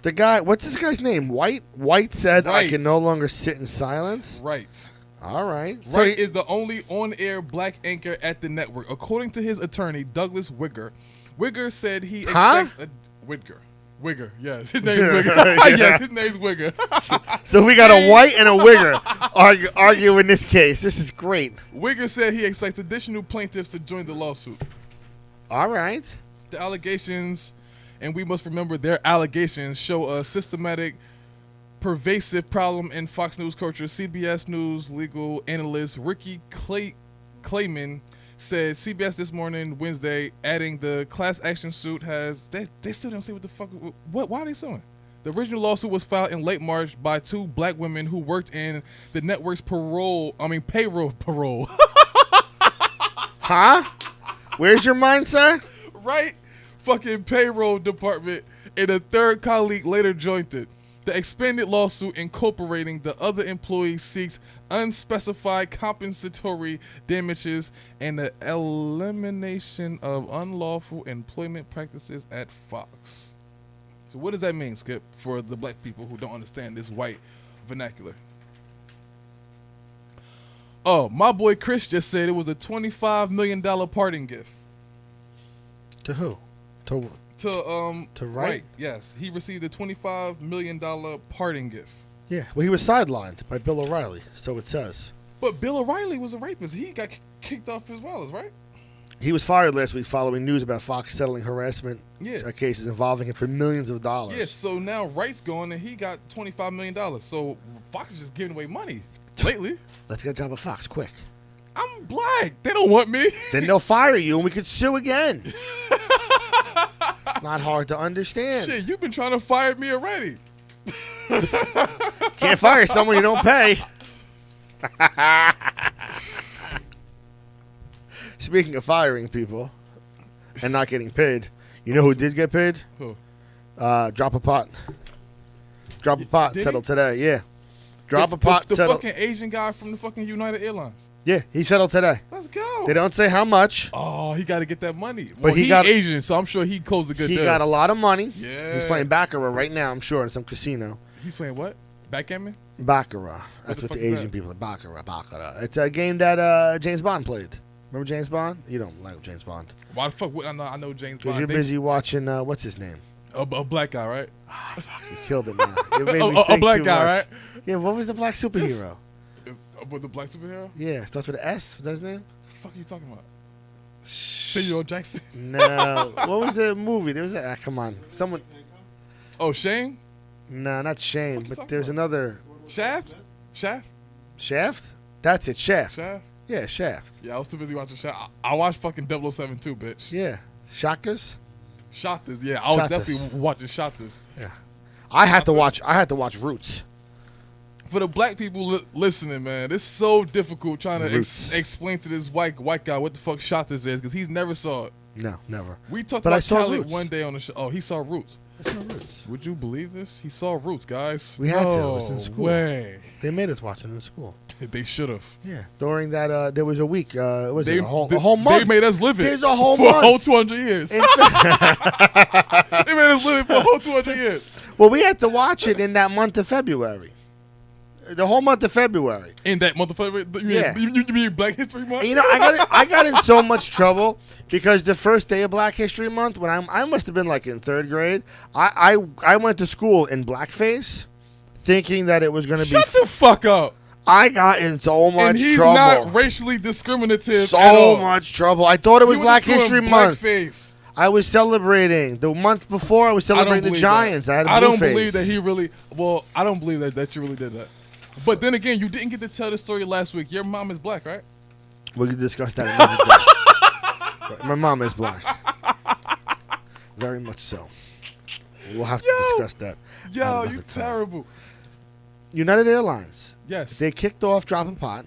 The guy, what's this guy's name? White? White said, I Right. can no longer sit in silence. Right. All right. So Wright is the only on-air black anchor at the network, according to his attorney Douglas Wigger. Wigger said he expects Wigger, yes, his name's Wigger. Yes, his name's Wigger. So we got a white and a wigger arguing this case. This is great. Wigger said he expects additional plaintiffs to join the lawsuit. All right. The allegations, and we must remember their allegations, show a systematic, pervasive problem in Fox News culture. CBS News legal analyst Ricky Clayman said CBS This Morning, Wednesday, adding the class action suit has... They still don't say what the fuck... Why are they suing? The original lawsuit was filed in late March by two black women who worked in the network's payroll. Huh? Where's your mind, sir? Right? Fucking payroll department. And a third colleague later joined it. The expanded lawsuit incorporating the other employee seeks unspecified compensatory damages and the elimination of unlawful employment practices at Fox. So what does that mean, Skip, for the black people who don't understand this white vernacular? Oh, my boy Chris just said it was a $25 million parting gift. To who? To Wright. Yes, he received a $25 million parting gift. Yeah. Well, he was sidelined by Bill O'Reilly, so it says. But Bill O'Reilly was a rapist. He got kicked off as well, right? He was fired last week following news about Fox settling harassment Yeah. cases involving him for millions of dollars. Yeah, so now Wright's going and he got $25 million. So Fox is just giving away money lately. Let's get a job at Fox, quick. I'm black. They don't want me. Then they'll fire you and we could sue again. It's not hard to understand. Shit, you've been trying to fire me already. Can't fire someone you don't pay. Speaking of firing people and not getting paid, you know who did get paid? Who? Drop a Pot. Drop a Pot Did settled he? today, yeah. Drop a Pot The settled. fucking Asian guy from the fucking United Airlines. Yeah, he settled today. Let's go. They don't say how much. Oh, he got to get that money. But Well, he he got- Asian, so I'm sure he closed a good He deal. got a lot of money. Yeah. He's playing Baccarat right now, I'm sure, in some casino. He's playing what? Backgammon? Baccarat. That's the what fuck the is Asian that? people are. Baccarat. It's a game that James Bond played. Remember James Bond? You don't like James Bond. Why the fuck would I know James Because Bond? you're busy watching, what's his name? A black guy, right? You killed him, man. It made me A think black too guy, much. right? Yeah, what was the black superhero? With the black superhero? Yeah, starts with an S. Was that his name? The fuck are you talking about? Samuel Jackson? No. What was the movie? There was a, come on. Someone. Oh, Shane? No, not Shane, What you but talking there's about? another. Shaft? Shaft? Shaft? That's it, Shaft. Shaft? Yeah, Shaft. Yeah, I was too busy watching Shaft. I watched fucking 007 too, bitch. Yeah. Shakas? Shotters, yeah. I was Shotters. definitely watching Shotters. Yeah. I had to watch Roots. For the black people listening, man, it's so difficult trying to Roots. explain to this white guy what the fuck Shotters is because he's never saw it. No, never. We talked But I about saw Khaled Roots. one day on the show. Oh, he saw Roots. I saw Roots. Would you believe this? He saw Roots, guys. We had to. It No was in school. way. They made us watch it in school. They should have. Yeah. During that, there was a week. Was They it a whole month? They made us live it. There's a whole for a whole month. 200 years. In fact- They made us live it for a whole 200 years. well, we had to watch it in that month of February. The whole month of February. In that month of February, Yeah. you mean Black History Month? And, you know, I got in so much trouble because the first day of Black History Month, when I must have been like in third grade, I went to school in blackface, thinking that it was going to be. Shut the fuck up. I got in so much And he's trouble. not racially discriminative at So all. much trouble. I thought it was You went Black to school in History Month. blackface. I was celebrating the month before. I was celebrating the believe Giants. that. I had a I don't blue believe face. that he really. Well, I don't believe that you really did that. But then again, you didn't get to tell the story last week. Your mom is black, right? We can discuss that another day. Right, my mom is black. Very much so. We'll have to discuss that. Yo, another you time. terrible. United Airlines. Yes. They kicked off Drop a Pot.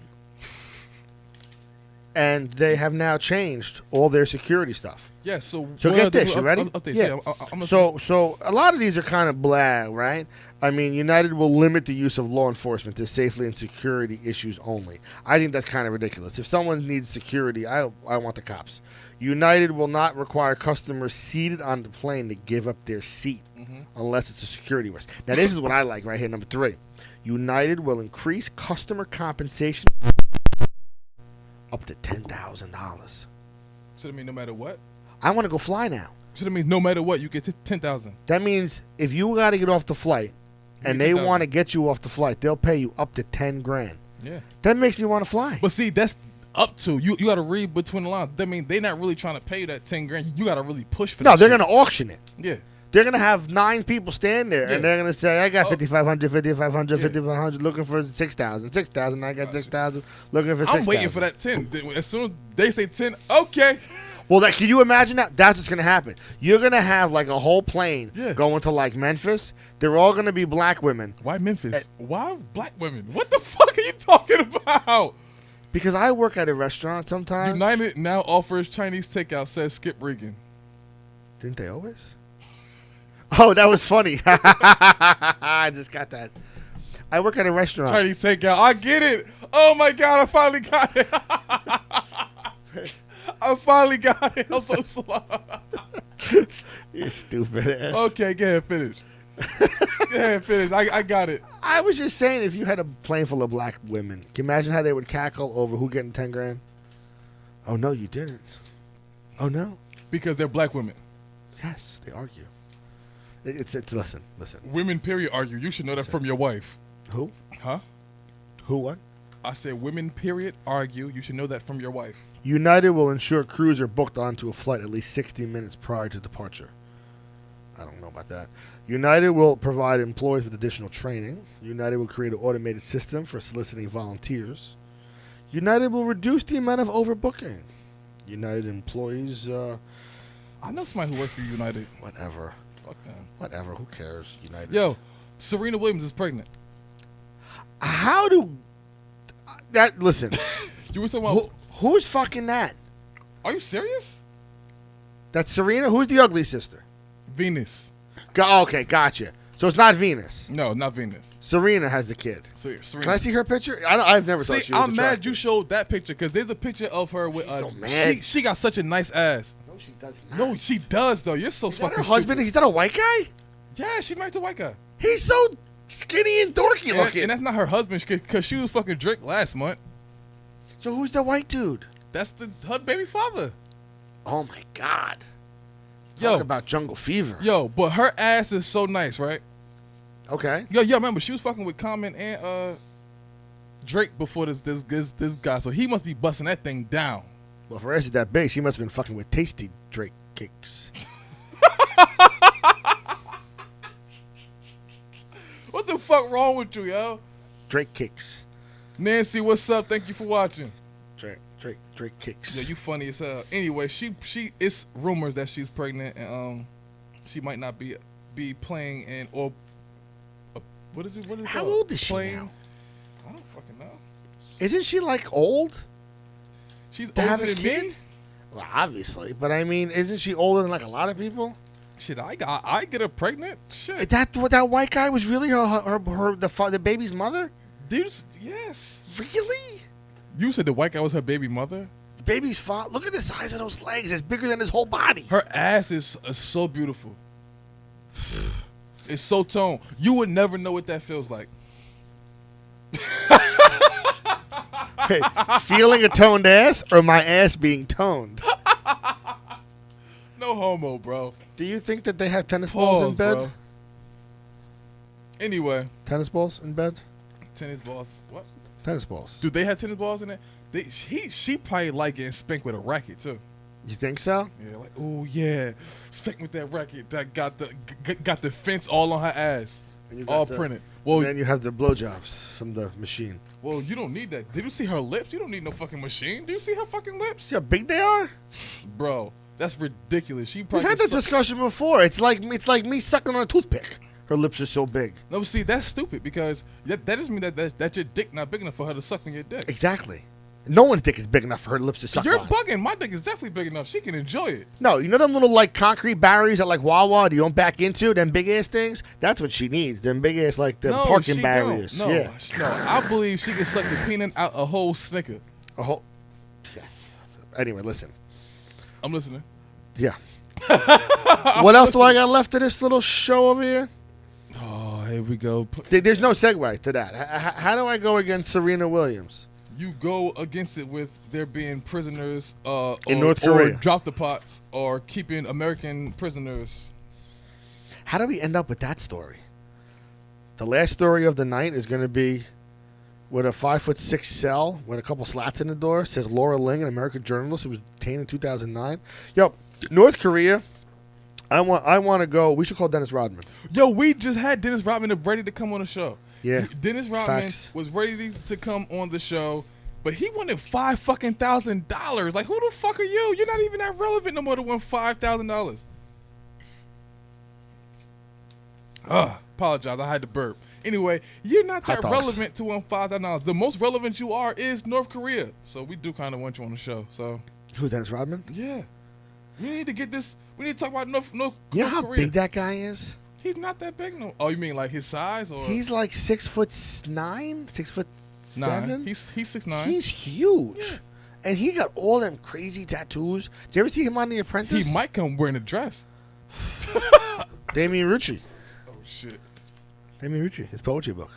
And they have now changed all their security stuff. Yeah, so So what get are the this, new you ready? updates? Yeah. I'm So a lot of these are kind of blah, right? I mean, United will limit the use of law enforcement to safely and security issues only. I think that's kind of ridiculous. If someone needs security, I want the cops. United will not require customers seated on the plane to give up their seat unless it's a security risk. Now, this is what I like right here, number 3. United will increase customer compensation up to $10,000. Should it mean no matter what? I want to go fly now. Should it mean no matter what you get 10,000? That means if you got to get off the flight and You they get that. want to get you off the flight, they'll pay you up to 10 grand. Yeah. That makes me want to fly. But see, that's up to you. You got to read between the lines. That means they're not really trying to pay you that 10 grand. You got to really push for that. No, they're shit. going to auction it. Yeah. They're going to have 9 people stand there, Yeah. and they're going to say, I got Oh. 5,500, 5,500, Yeah. 5,500, looking for 6,000. 6,000, I got Gotcha. 6,000, looking for 6,000. I'm waiting for that 10. As soon as they say 10, okay. Well, can you imagine that? That's what's going to happen. You're going to have like a whole plane Yeah. going to like Memphis. They're all going to be black women. Why Memphis? Why black women? What the fuck are you talking about? Because I work at a restaurant sometimes. United now offers Chinese takeout, says Skip Regan. Didn't they always? Oh, that was funny. I just got that. I work at a restaurant. Chinese takeout. I get it. Oh my God, I finally got it. I finally got it. I'm so slow. You stupid ass. Okay, go ahead, finish. Go ahead, finish. I got it. I was just saying, if you had a plane full of black women, can you imagine how they would cackle over who getting 10 grand? Oh, no, you didn't. Oh, no. Because they're black women. Yes, they argue. It's listen. Women, period, argue. You should know that from your wife. Who? Huh? Who what? I said women, period, argue. You should know that from your wife. United will ensure crews are booked onto a flight at least 60 minutes prior to departure. I don't know about that. United will provide employees with additional training. United will create an automated system for soliciting volunteers. United will reduce the amount of overbooking. United employees, I know somebody who works for United. whatever. Fuck them. Whatever, who cares? United. Yo, Serena Williams is pregnant. How do that? Listen, You were talking about. who's fucking that? Are you serious? That's Serena. Who's the ugly sister? Venus. Okay, gotcha. So it's not Venus. No, not Venus. Serena has the kid. Serena. Can I see her picture? I've never thought See, she was I'm mad attractive. you showed that picture because there's a picture of her with. She's so mad. She got such a nice ass. No, she does not. No, she does though. You're so Is that fucking her husband? stupid. He's not a white guy? Yeah, she married a white guy. He's so skinny and dorky looking. And that's not her husband because she was fucking Drake last month. So who's the white dude? That's her baby father. Oh my God. Yo. Talk about jungle fever. Yo, but her ass is so nice, right? Okay. Yo, remember she was fucking with Common and Drake before this guy, so he must be busting that thing down. Well, for her ass is that big, she must have been fucking with tasty Drake cakes. What the fuck wrong with you, yo? Drake cakes. Nancy, what's up? Thank you for watching. Drake cakes. Yeah, you funny as hell. Anyway, she it's rumors that she's pregnant and she might not be playing in or what is it? What is it How called? old is she Playing? now? I don't fucking know. Isn't she like old? She's To have older a than kid? me. Well, obviously, but I mean, isn't she older than like a lot of people? Shit, I get her pregnant. Shit, That white guy was really the baby's mother? dudes. Yes. Really? You said the white guy was her baby mother. The baby's father. Look at the size of those legs. It's bigger than his whole body. Her ass is so beautiful. It's so toned. You would never know what that feels like. Hey, feeling a toned ass or my ass being toned? No homo, bro. Do you think that they have tennis balls in Pause, bed? bro. Anyway, Tennis balls in bed? tennis balls. What? Tennis balls. Do they have tennis balls in it? She probably like getting spanked with a racket too. You think so? Yeah, like oh yeah, spank with that racket that got the fence all on her ass, And you got all the- printed. Well, Well, then you have the blowjobs from the machine. well, you don't need that. Did you see her lips? You don't need no fucking machine. Do you see her fucking lips, See how big they are? bro? That's ridiculous. She We've probably had that discussion before. It's like me sucking on a toothpick. Her lips are so big. No, see, that's stupid because that doesn't mean that your dick not big enough for her to suck on your dick. Exactly. No one's dick is big enough for her lips to suck You're on. bugging. My dick is definitely big enough. She can enjoy it. No, you know them little like concrete barriers at like Wawa that you don't back into? Them big ass things? That's what she needs. Them big ass like the parking she barriers. Don't. No, Yeah. no. I believe she can suck the peanut out a whole Snicker. A whole. Anyway, listen. I'm listening. Yeah. What else do I got left of this little show over here? Oh, here we go. There's no segue to that. How do I go against Serena Williams? You go against it with there being prisoners In North Korea. or drop the pots or keeping American prisoners. How do we end up with that story? The last story of the night is going to be with a 5'6" cell with a couple slats in the door. Says Laura Ling, an American journalist who was detained in 2009. Yo, North Korea. I want to go. We should call Dennis Rodman. Yo, we just had Dennis Rodman ready to come on the show. Yeah. Dennis Rodman Facts. was ready to come on the show, but he wanted $5,000. Like, who the fuck are you? You're not even that relevant no more to win $5,000. Apologize. I had to burp. Anyway, you're not Hot that dogs. relevant to win $5,000. The most relevant you are is North Korea. So we do kind of want you on the show. So Who, Dennis Rodman? yeah, we need to get this. We need to talk about North You know North how Korea. big that guy is? He's not that big. No. Oh, you mean like his size or He's like 6'9", 6'7". nine? He's 6'9". He's huge. Yeah. And he got all them crazy tattoos. Did you ever see him on The Apprentice? He might come wearing a dress. Damien Rucci. Oh shit. Damien Rucci, his poetry book.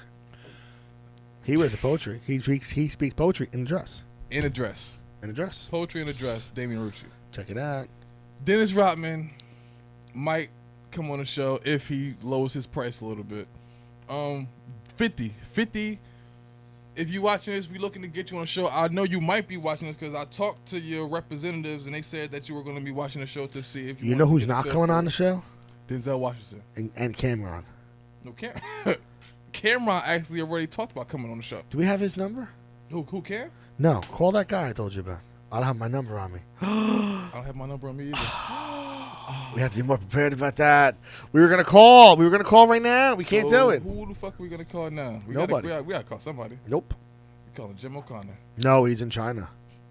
He wears the poetry. He speaks poetry in a dress. In a dress. In a dress. Poetry in a dress. Damien Rucci. Check it out. Dennis Rodman might come on the show if he lowers his price a little bit. 50. If you watching this, we looking to get you on the show. I know you might be watching this because I talked to your representatives and they said that you were going to be watching the show to see if you know who's not coming on the show? Denzel Washington and Cameron. No, Cameron actually already talked about coming on the show. Do we have his number? Who Cam? No, call that guy I told you about. I don't have my number on me. I don't have my number on me either. We have to be more prepared about that. We were gonna call. right now. We can't do it. Who the fuck are we gonna call now? Nobody. We gotta call somebody. Nope. We calling Jim O'Connor. No, he's in China.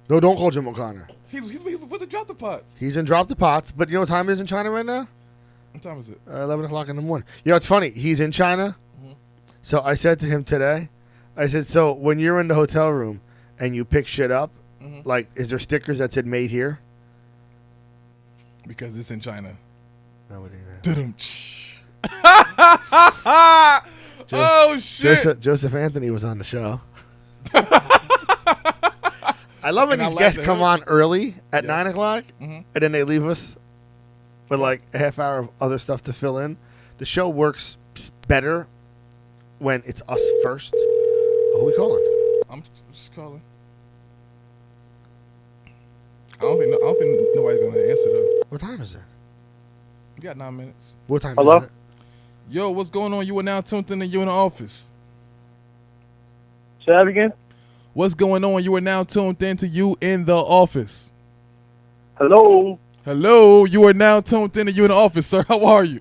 No, don't call Jim O'Connor. He's with the Drop the Pots. He's in Drop the Pots. But you know what time it is in China right now? What time is it? 11 o'clock in the morning. You know, it's funny. He's in China. Mm-hmm. So I said to him today, I said, so when you're in the hotel room and you pick shit up, like, is there stickers that said made here? Because it's in China. No, it ain't. Oh, shit. Joseph Anthony was on the show. I love when these guests come on early at 9 o'clock, and then they leave us with like a half hour of other stuff to fill in. The show works better when it's us first. Oh, who we calling? I'm just calling. I don't think nobody's gonna answer though. What time is it? You got 9 minutes. What time Hello? is it? Yo, what's going on? You are now tuned in and you in the office. Say that again? What's going on? You are now tuned in to you in the office. Hello? Hello, you are now tuned in and you in the office, sir. How are you?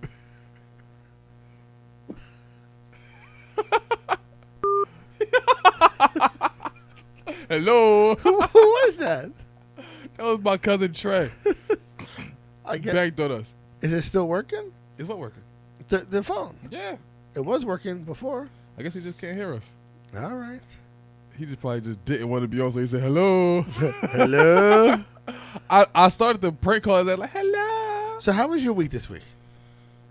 Hello. Who was that? That was my cousin Trey. I get. Backdoored us. Is it still working? Is what working? The phone. Yeah. It was working before. I guess he just can't hear us. All right. He just probably just didn't want to be on, so he said hello. Hello. I started the prank call that like hello. So how was your week this week?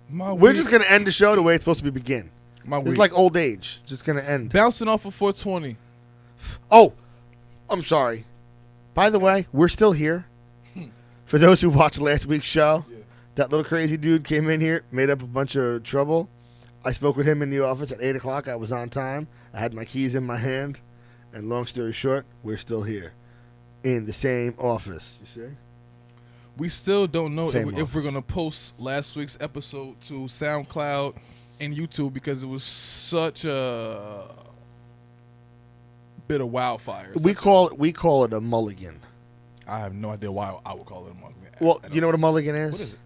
My We're week, just gonna end the show the way it's supposed to begin. my It's week. like old age. Just gonna end. Bouncing off of 420. Oh, I'm sorry. By the way, we're still here. For those who watched last week's show, that little crazy dude came in here, made up a bunch of trouble. I spoke with him in the office at 8 o'clock. I was on time. I had my keys in my hand. And long story short, we're still here. In the same office. You see? We still don't know Same if we're office. gonna post last week's episode to SoundCloud and YouTube because it was such a bit of wildfire. We call it a mulligan. I have no idea why I would call it a mulligan. Well, you know what a mulligan is? What is it?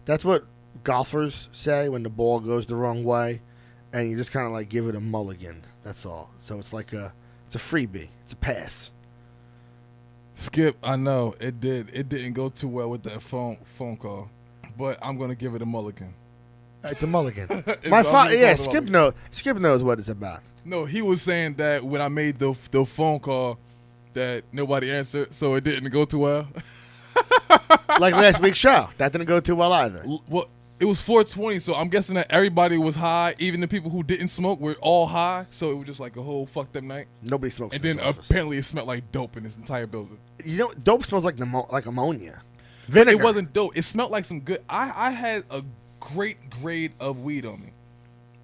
That's what golfers say when the ball goes the wrong way, and you just kind of like give it a mulligan. That's all. So it's like it's a freebie. It's a pass. Skip, I know it did. It didn't go too well with that phone call, but I'm gonna give it a mulligan. It's a mulligan. It's- My I'm gonna yeah, call it a mulligan. Skip knows what it's about. No, he was saying that when I made the phone call, that nobody answered, so it didn't go too well. Like last week's show, that didn't go too well either. Well, it was 420, so I'm guessing that everybody was high. Even the people who didn't smoke were all high, so it was just like a whole fucked up night. Nobody smokes. And in then this office. apparently it smelled like dope in this entire building. You know, dope smells like like ammonia. But Vinegar. it wasn't dope. It smelled like some good. I had a great grade of weed on me.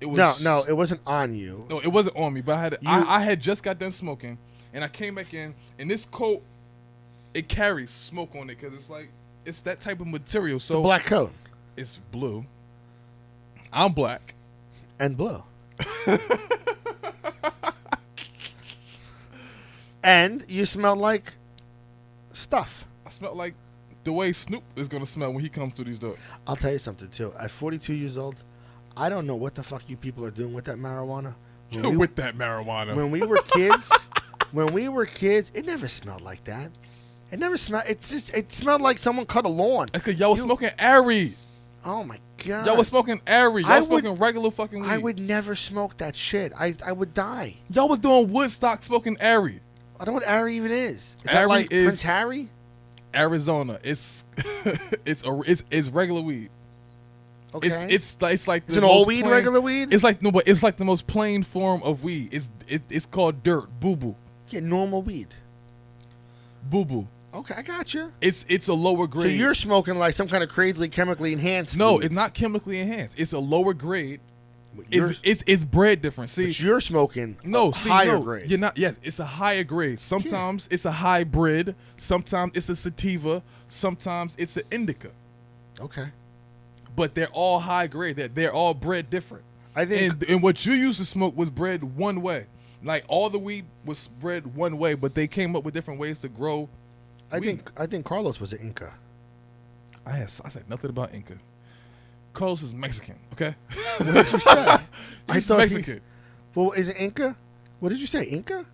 It was No, it wasn't on you. No, it wasn't on me, but I had You- I had just got done smoking, and I came back in, and this coat, it carries smoke on it because it's that type of material. It's a So black coat it's blue. I'm black. and blue. And you smell like stuff. I smell like the way Snoop is gonna smell when he comes through these doors. I'll tell you something too. At 42 years old, I don't know what the fuck you people are doing with that marijuana. With that marijuana. When we were kids, it never smelled like that. It never smelled. It smelled like someone cut a lawn. That's because y'all was smoking Airy. Oh my god. Y'all was smoking Airy. Y'all I was smoking regular fucking weed. I would never smoke that shit. I would die. Y'all was doing Woodstock smoking Airy. I don't know what Harry even is. Is that Airy like is- Prince Harry? Arizona. It's it's regular weed. Okay. It's like It's the an all most weed, plain- regular weed? It's like no, but it's like the most plain form of weed. It's called dirt, boo boo, Yeah, normal weed. boo boo. Okay, I got you. It's a lower grade. So you're smoking like some kind of crazily chemically enhanced no, weed. it's not chemically enhanced. It's a lower grade. But you're, It's bred different. See, but you're smoking higher grade. You're not. Yes, it's a higher grade. Sometimes it's a hybrid. Sometimes it's a sativa. Sometimes it's an indica. Okay. But they're all high grade. They're all bred different. I think And what you used to smoke was bred one way. Like all the weed was bred one way, but they came up with different ways to grow. I weed. think Carlos was an Inca. I said nothing about Inca. Carlos is Mexican. Okay. What did you say? He's thought Mexican. Well, is it Inca? What did you say, Inca?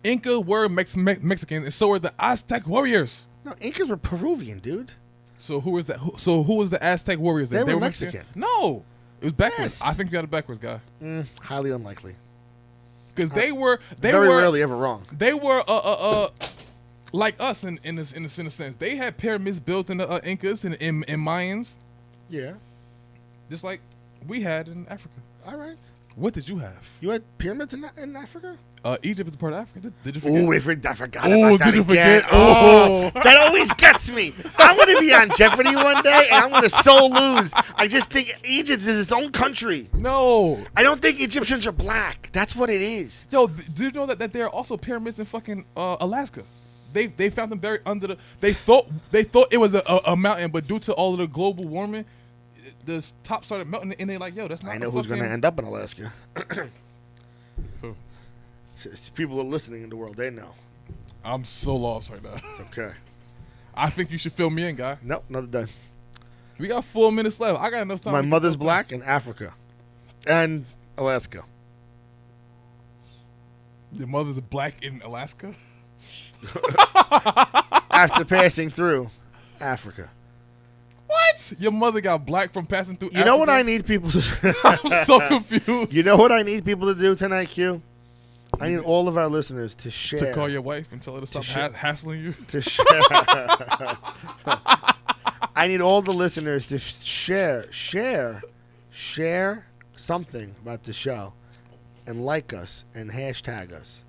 Inca were Mexican, and so were the Aztec warriors. No, Incas were Peruvian, dude. So who was that? Who was the Aztec warriors? They were Mexican. No, it was backwards. Yes. I think you got it backwards, guy. Highly unlikely. Because they were Very rarely ever wrong. They were like us in a sense. They had pyramids built in the Incas and in Mayans, Yeah. just like we had in Africa. All right. What did you have? You had pyramids in Africa? Egypt is a part of Africa. Did you forget? Oh, I forgot Oh, about that did you again. forget? Oh. That always gets me. I'm going to be on Jeopardy one day, and I'm going to so lose. I just think Egypt is its own country. No. I don't think Egyptians are black. That's what it is. Yo, do you know that there are also pyramids in fucking Alaska? They found them buried under the. They thought it was a mountain, but due to all of the global warming, the top started melting, and they're like, "Yo, that's not." I know who's going to end up in Alaska. Who? It's people who are listening in the world. They know. I'm so lost right now. It's okay. I think you should fill me in, guy. Nope, not done. We got 4 minutes left. I got enough time. My to get mother's those black in Africa and Alaska. things. Your mother's black in Alaska. After passing through Africa. What? Your mother got black from passing through. You know what I need people to I'm so confused. You know what I need people to do tonight, Q? I need all of our listeners to share. To call your wife and tell her to stop hassling you. To share. I need all the listeners to share something about the show, and like us and hashtag us,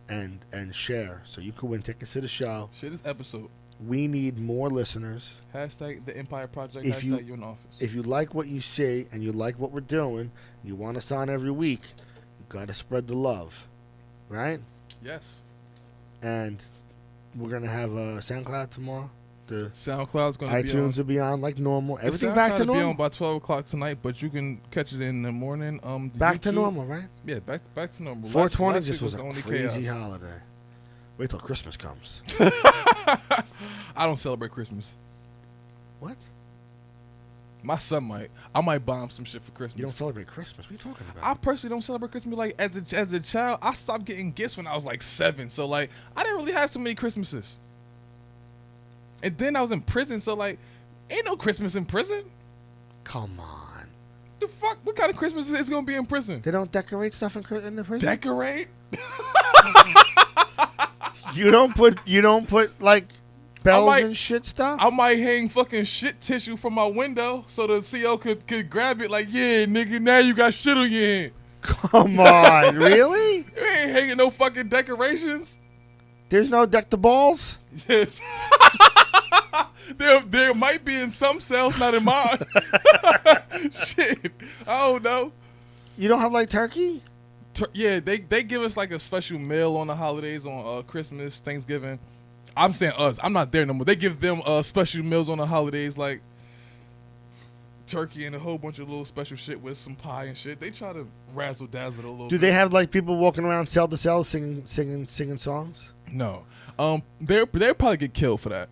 and share so you can win tickets to the show. Share this episode. We need more listeners. Hashtag the Empire Project. If Hashtag you in office. If you like what you see and you like what we're doing, you want us on every week, you got to spread the love, right? Yes. And we're going to have SoundCloud tomorrow. The SoundCloud's going to be on. iTunes will be on like normal. The Everything SoundCloud back to will be normal. on by 12 o'clock tonight, but you can catch it in the morning. The Back to YouTube- normal, right? Yeah, back to normal. 420 Last just week was the a only crazy chaos. holiday. Wait till Christmas comes. I don't celebrate Christmas. What? My son might. I might buy him some shit for Christmas. You don't celebrate Christmas? What are you talking about? I personally don't celebrate Christmas. Like as a child, I stopped getting gifts when I was like 7. So like I didn't really have too many Christmases. And then I was in prison, so like ain't no Christmas in prison. Come on. The fuck? What kind of Christmas is gonna be in prison? They don't decorate stuff in the prison? Decorate? You don't put like bells might- and shit stuff? I might hang fucking shit tissue from my window so the CO could grab it like, yeah, nigga, now you got shit on your hand. Come on, really? You ain't hanging no fucking decorations. There's no deck the balls? Yes. There might be in some cells, not in mine. Shit. I don't know. You don't have like turkey? Yeah, they give us like a special meal on the holidays, on Christmas, Thanksgiving. I'm saying us. I'm not there no more. They give them special meals on the holidays, like turkey and a whole bunch of little special shit with some pie and shit. They try to razzle dazzle it a little. Do they have like people walking around cell to cell singing songs? No. They'll probably get killed for that.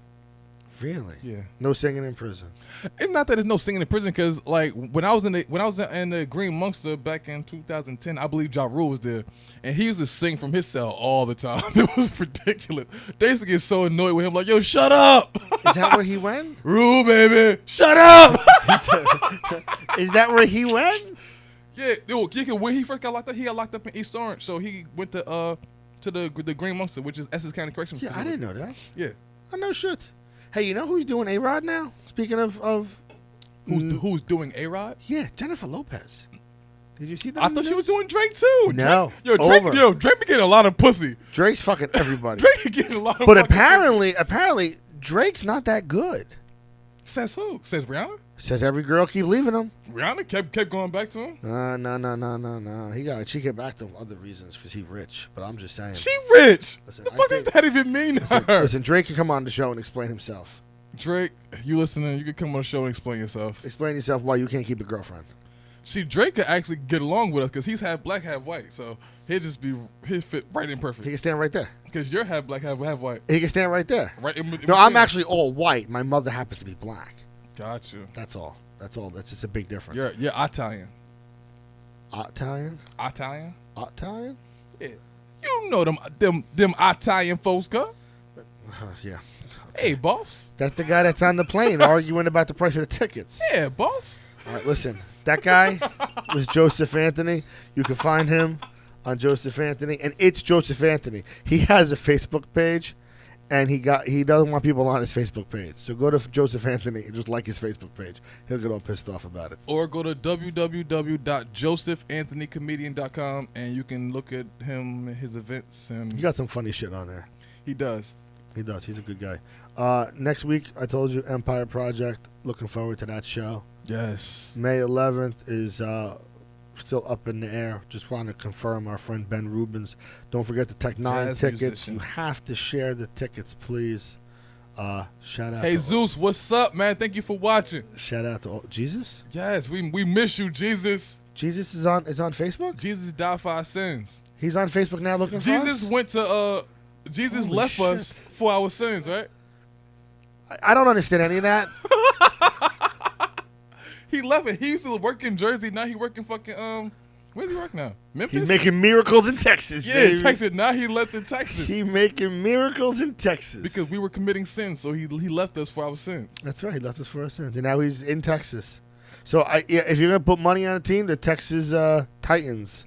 Really? Yeah. No singing in prison. It's not that there's no singing in prison, because like when I was in the Green Monster back in 2010, I believe Ja Rule was there, and he used to sing from his cell all the time. It was ridiculous. They used to get so annoyed with him, like, "Yo, shut up!" Is that where he went? Rule, baby, shut up! Is that where he went? Yeah, when he first got locked up, he got locked up in East Orange, so he went to the Green Monster, which is Essex County Correctional Yeah, I Facility. didn't know that. Yeah. I know shit. Hey, you know who's doing A-Rod now? Speaking of Who's doing A-Rod? Yeah, Jennifer Lopez. Did you see that? I thought she was doing Drake too. No. Drake be getting a lot of pussy. Drake's fucking everybody. Drake be getting a lot of But fucking apparently, Drake's not that good. pussy. Says who? Says Rihanna? Says every girl keep leaving him. Rihanna kept going back to him. No. She get back to him other reasons because he's rich. But I'm just saying. She rich. Listen, The fuck does that even mean to her? Listen, Drake can come on the show and explain himself. Drake, you listening? You can come on the show and explain yourself. Explain yourself why you can't keep a girlfriend. See, Drake could actually get along with us because he's half black, half white. So he'll fit right in He perfect. can stand right there. Because you're half black, half white. He can stand right there. Right. In No, between. I'm actually all white. My mother happens to be black. Got you. That's all. That's just a big difference. You're Italian. Italian? Italian? Italian? Yeah. You know them Italian folks, girl. Yeah. Hey, boss. That's the guy that's on the plane arguing about the price of the tickets. Yeah, boss. All right, listen. That guy was Joseph Anthony. You can find him on Joseph Anthony, and it's Joseph Anthony. He has a Facebook page, and he doesn't want people on his Facebook page. So go to Joseph Anthony and just like his Facebook page. He'll get all pissed off about it. Or go to www.josephanthonycomedian.com and you can look at him and his events. And He got some funny shit on there. he does. He does. He's a good guy. Next week, I told you, Empire Project. Looking forward to that show. Yes. May 11th is still up in the air. Just want to confirm our friend Ben Rubens. Don't forget the Tech 9 Jazz tickets. musician. You have to share the tickets, please. Shout out. Hey, to, Zeus, what's up, man? Thank you for watching. Shout out to Jesus. Yes, we miss you, Jesus. Jesus is on Facebook. Jesus died for our sins. He's on Facebook now looking for Jesus us? went to Jesus Holy left shit. us for our sins, right? I don't understand any of that. He left it. He used to work in Jersey. Now he working fucking where's he work now? Memphis. He's making miracles in Texas. yeah, baby. Texas. Now he left in Texas He making miracles in Texas. because we were committing sins, so he left us for our sins. That's right. He left us for our sins, and now he's in Texas. So if you're gonna put money on a team, the Texas Titans.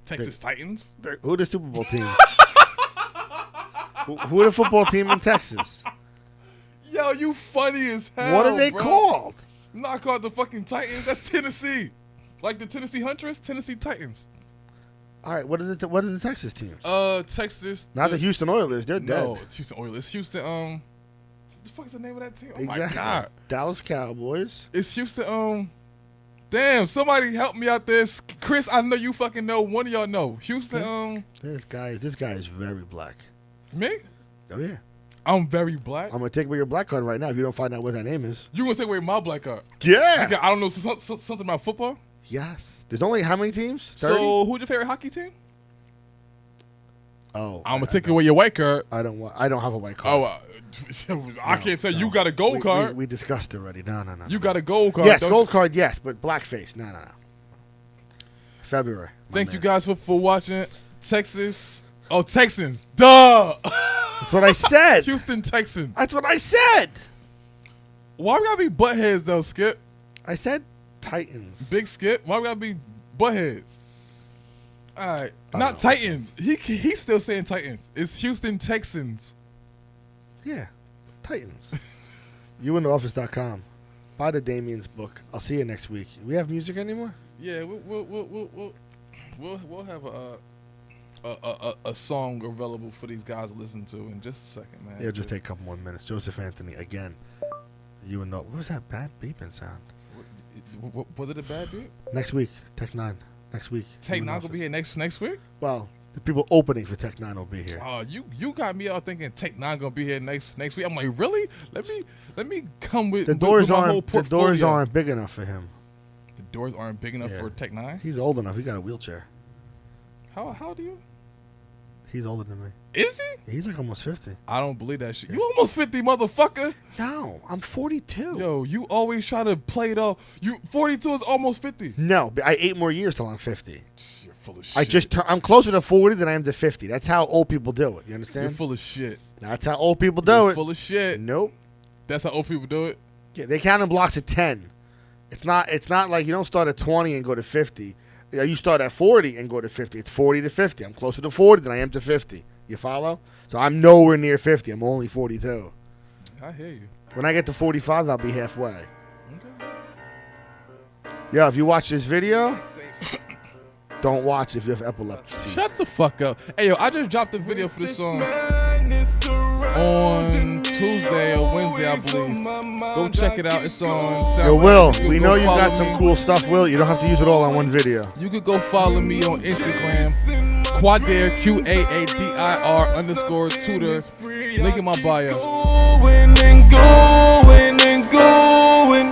Texas Titans. Who the Super Bowl team? who are the football team in Texas? Yo, you funny as hell. What are they bro. called? Not called the fucking Titans. That's Tennessee. Like the Tennessee Huntress, Tennessee Titans. All right. What are the Texas teams? Texas. Not the Houston Oilers. They're No, dead. it's Houston Oilers. Houston. What the fuck is the name of that team? Oh Exactly. my god. Dallas Cowboys. It's Houston. Damn, somebody help me out there. Chris, I know you fucking know. One of y'all know. Houston. This guy is very black. Me? Oh yeah. I'm very black. I'm gonna take away your black card right now if you don't find out what that name is. You gonna take away my black card? Yeah. Because I don't know something about football. Yes. There's only how many teams? 30? So who's your favorite hockey team? Oh. I'm gonna take away your white card. I don't have a white card. Oh, I can't tell you. You got a gold card. We discussed it already. No. You got a gold card. Yes, don't gold you? card, yes, but blackface. No. February. Thank you guys for watching. Texas. Oh, Texans. Duh. That's what I said. Houston Texans. That's what I said. Why we gotta be buttheads though, Skip? I said Titans. Big Skip. Why we gotta be buttheads? All right, I not don't know. Titans. He's still saying Titans. It's Houston Texans. Yeah, Titans. youintheoffice.com. Buy the Damien's book. I'll see you next week. We have music anymore? Yeah, we'll have a song available for these guys to listen to in just a second, man. Yeah, just take a couple more minutes. Joseph Anthony again. What was that bad beeping sound? Was it a bad beat? Next week, Tech 9. Next week. Tech You in 9 gonna be here next week? Well, the people opening for Tech 9 will be here. Oh, you got me out thinking Tech 9 gonna be here next week. I'm like, really? Let me come with The doors with my whole portfolio. aren't big enough for him. The doors aren't big enough Yeah. for Tech 9. He's old enough. He got a wheelchair. How old are you? He's older than me. Is he? He's like almost 50. I don't believe that shit. You almost 50, motherfucker. No, I'm 42. Yo, you always try to play it off. You 42 is almost 50. No, but I 8 more years till I'm 50. You're full of shit. I'm closer to 40 than I am to 50. That's how old people do it. You You're understand? full of shit. That's how old people do You're it. full of shit. Nope. That's how old people do it. Yeah, they count in blocks of 10. It's not like you don't start at 20 and go to 50. You start at 40 and go to 50. It's 40 to 50. I'm closer to 40 than I am to 50. You follow? So I'm nowhere near 50. I'm only 42. I hear you. When I get to 45, I'll be halfway. Okay. Yeah, if you watch this video, don't watch if you have epilepsy. Shut the fuck up. Hey, yo, I just dropped a video for this song on Tuesday or Wednesday, I believe. Go check it out. It's on SoundCloud. Yo, Will, You we can know go you got follow some me. cool stuff, Will. You don't have to use it all on one video. You could go follow me on Instagram, Quadir, QAADIR_tutor. Link in my bio. Going and going and going.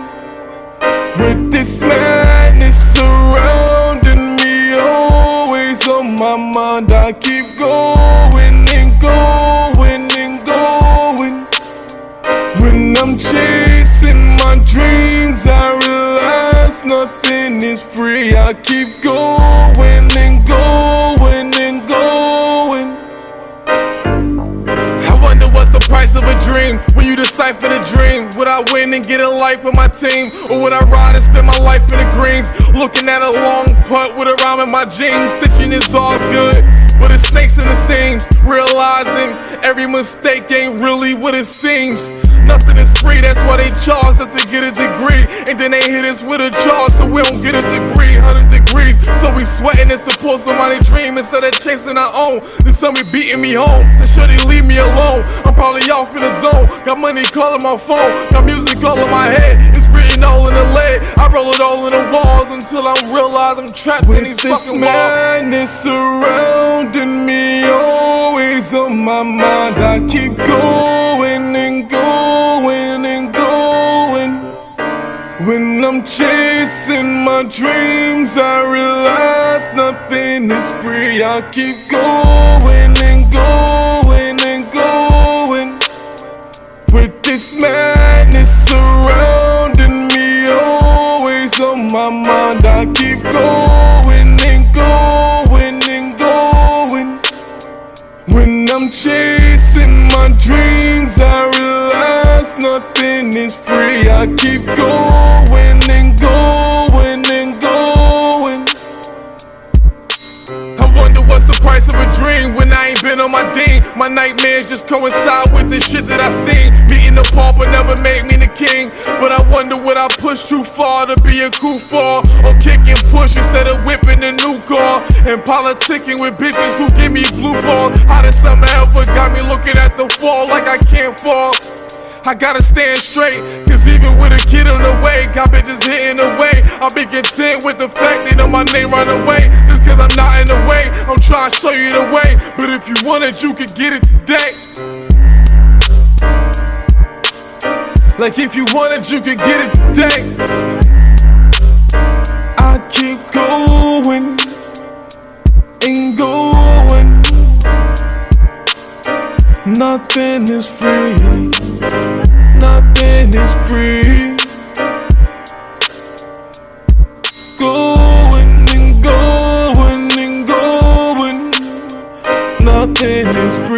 With this madness surrounding me, always on my mind. I keep going and going and going. When I'm chasing my dreams, I realize nothing is free. I keep going and going and going. I wonder what's the price of a dream. When you decipher the dream, would I win and get a life with my team? Or would I ride and spend my life in the greens? Looking at a long putt with a rhyme in my jeans. Stitching is all good, but it's snakes in the seams. Realizing every mistake ain't really what it seems. Nothing is free, that's why they charge us to get a degree. And then they hit us with a charge so we don't get a degree. 100 degrees, so we sweating and support somebody's dream instead of chasing our own. Then somebody beating me home, then should they leave me alone? I'm probably off in the zone, got money calling my phone, got music all in my head. It's written all in the lead, I roll it all in the walls until I realize I'm trapped in these fucking walls. Madness surrounding me, always on my mind. I keep going and going and going. When I'm chasing my dreams, I realize nothing is free. I keep going and going and going. With this madness surrounding me, always on my mind. I keep going and going and going. When I'm chasing my dreams, I realize nothing is free. I keep going and going and going. I wonder what's the price of a dream when I ain't been on my dean. My nightmares just coincide with the shit that I seen. Meeting the pauper never made me the king, but I wonder what I pushed too far to be a cool for. Or kick and push instead of whipping a new car. And politicking with bitches who give me blue ball. How did something ever got me looking at the fall like I can't fall? I gotta stand straight, cause even with a kid on the way, got bitches hitting the way. I'll be content with the fact they know my name right away. Just cause I'm not in the way, I'm trying to show you the way. But if you want it, you could get it today. Like if you want it, you could get it today. I keep going and going. Nothing is free. Nothing is free. Going and going and going. Nothing is free.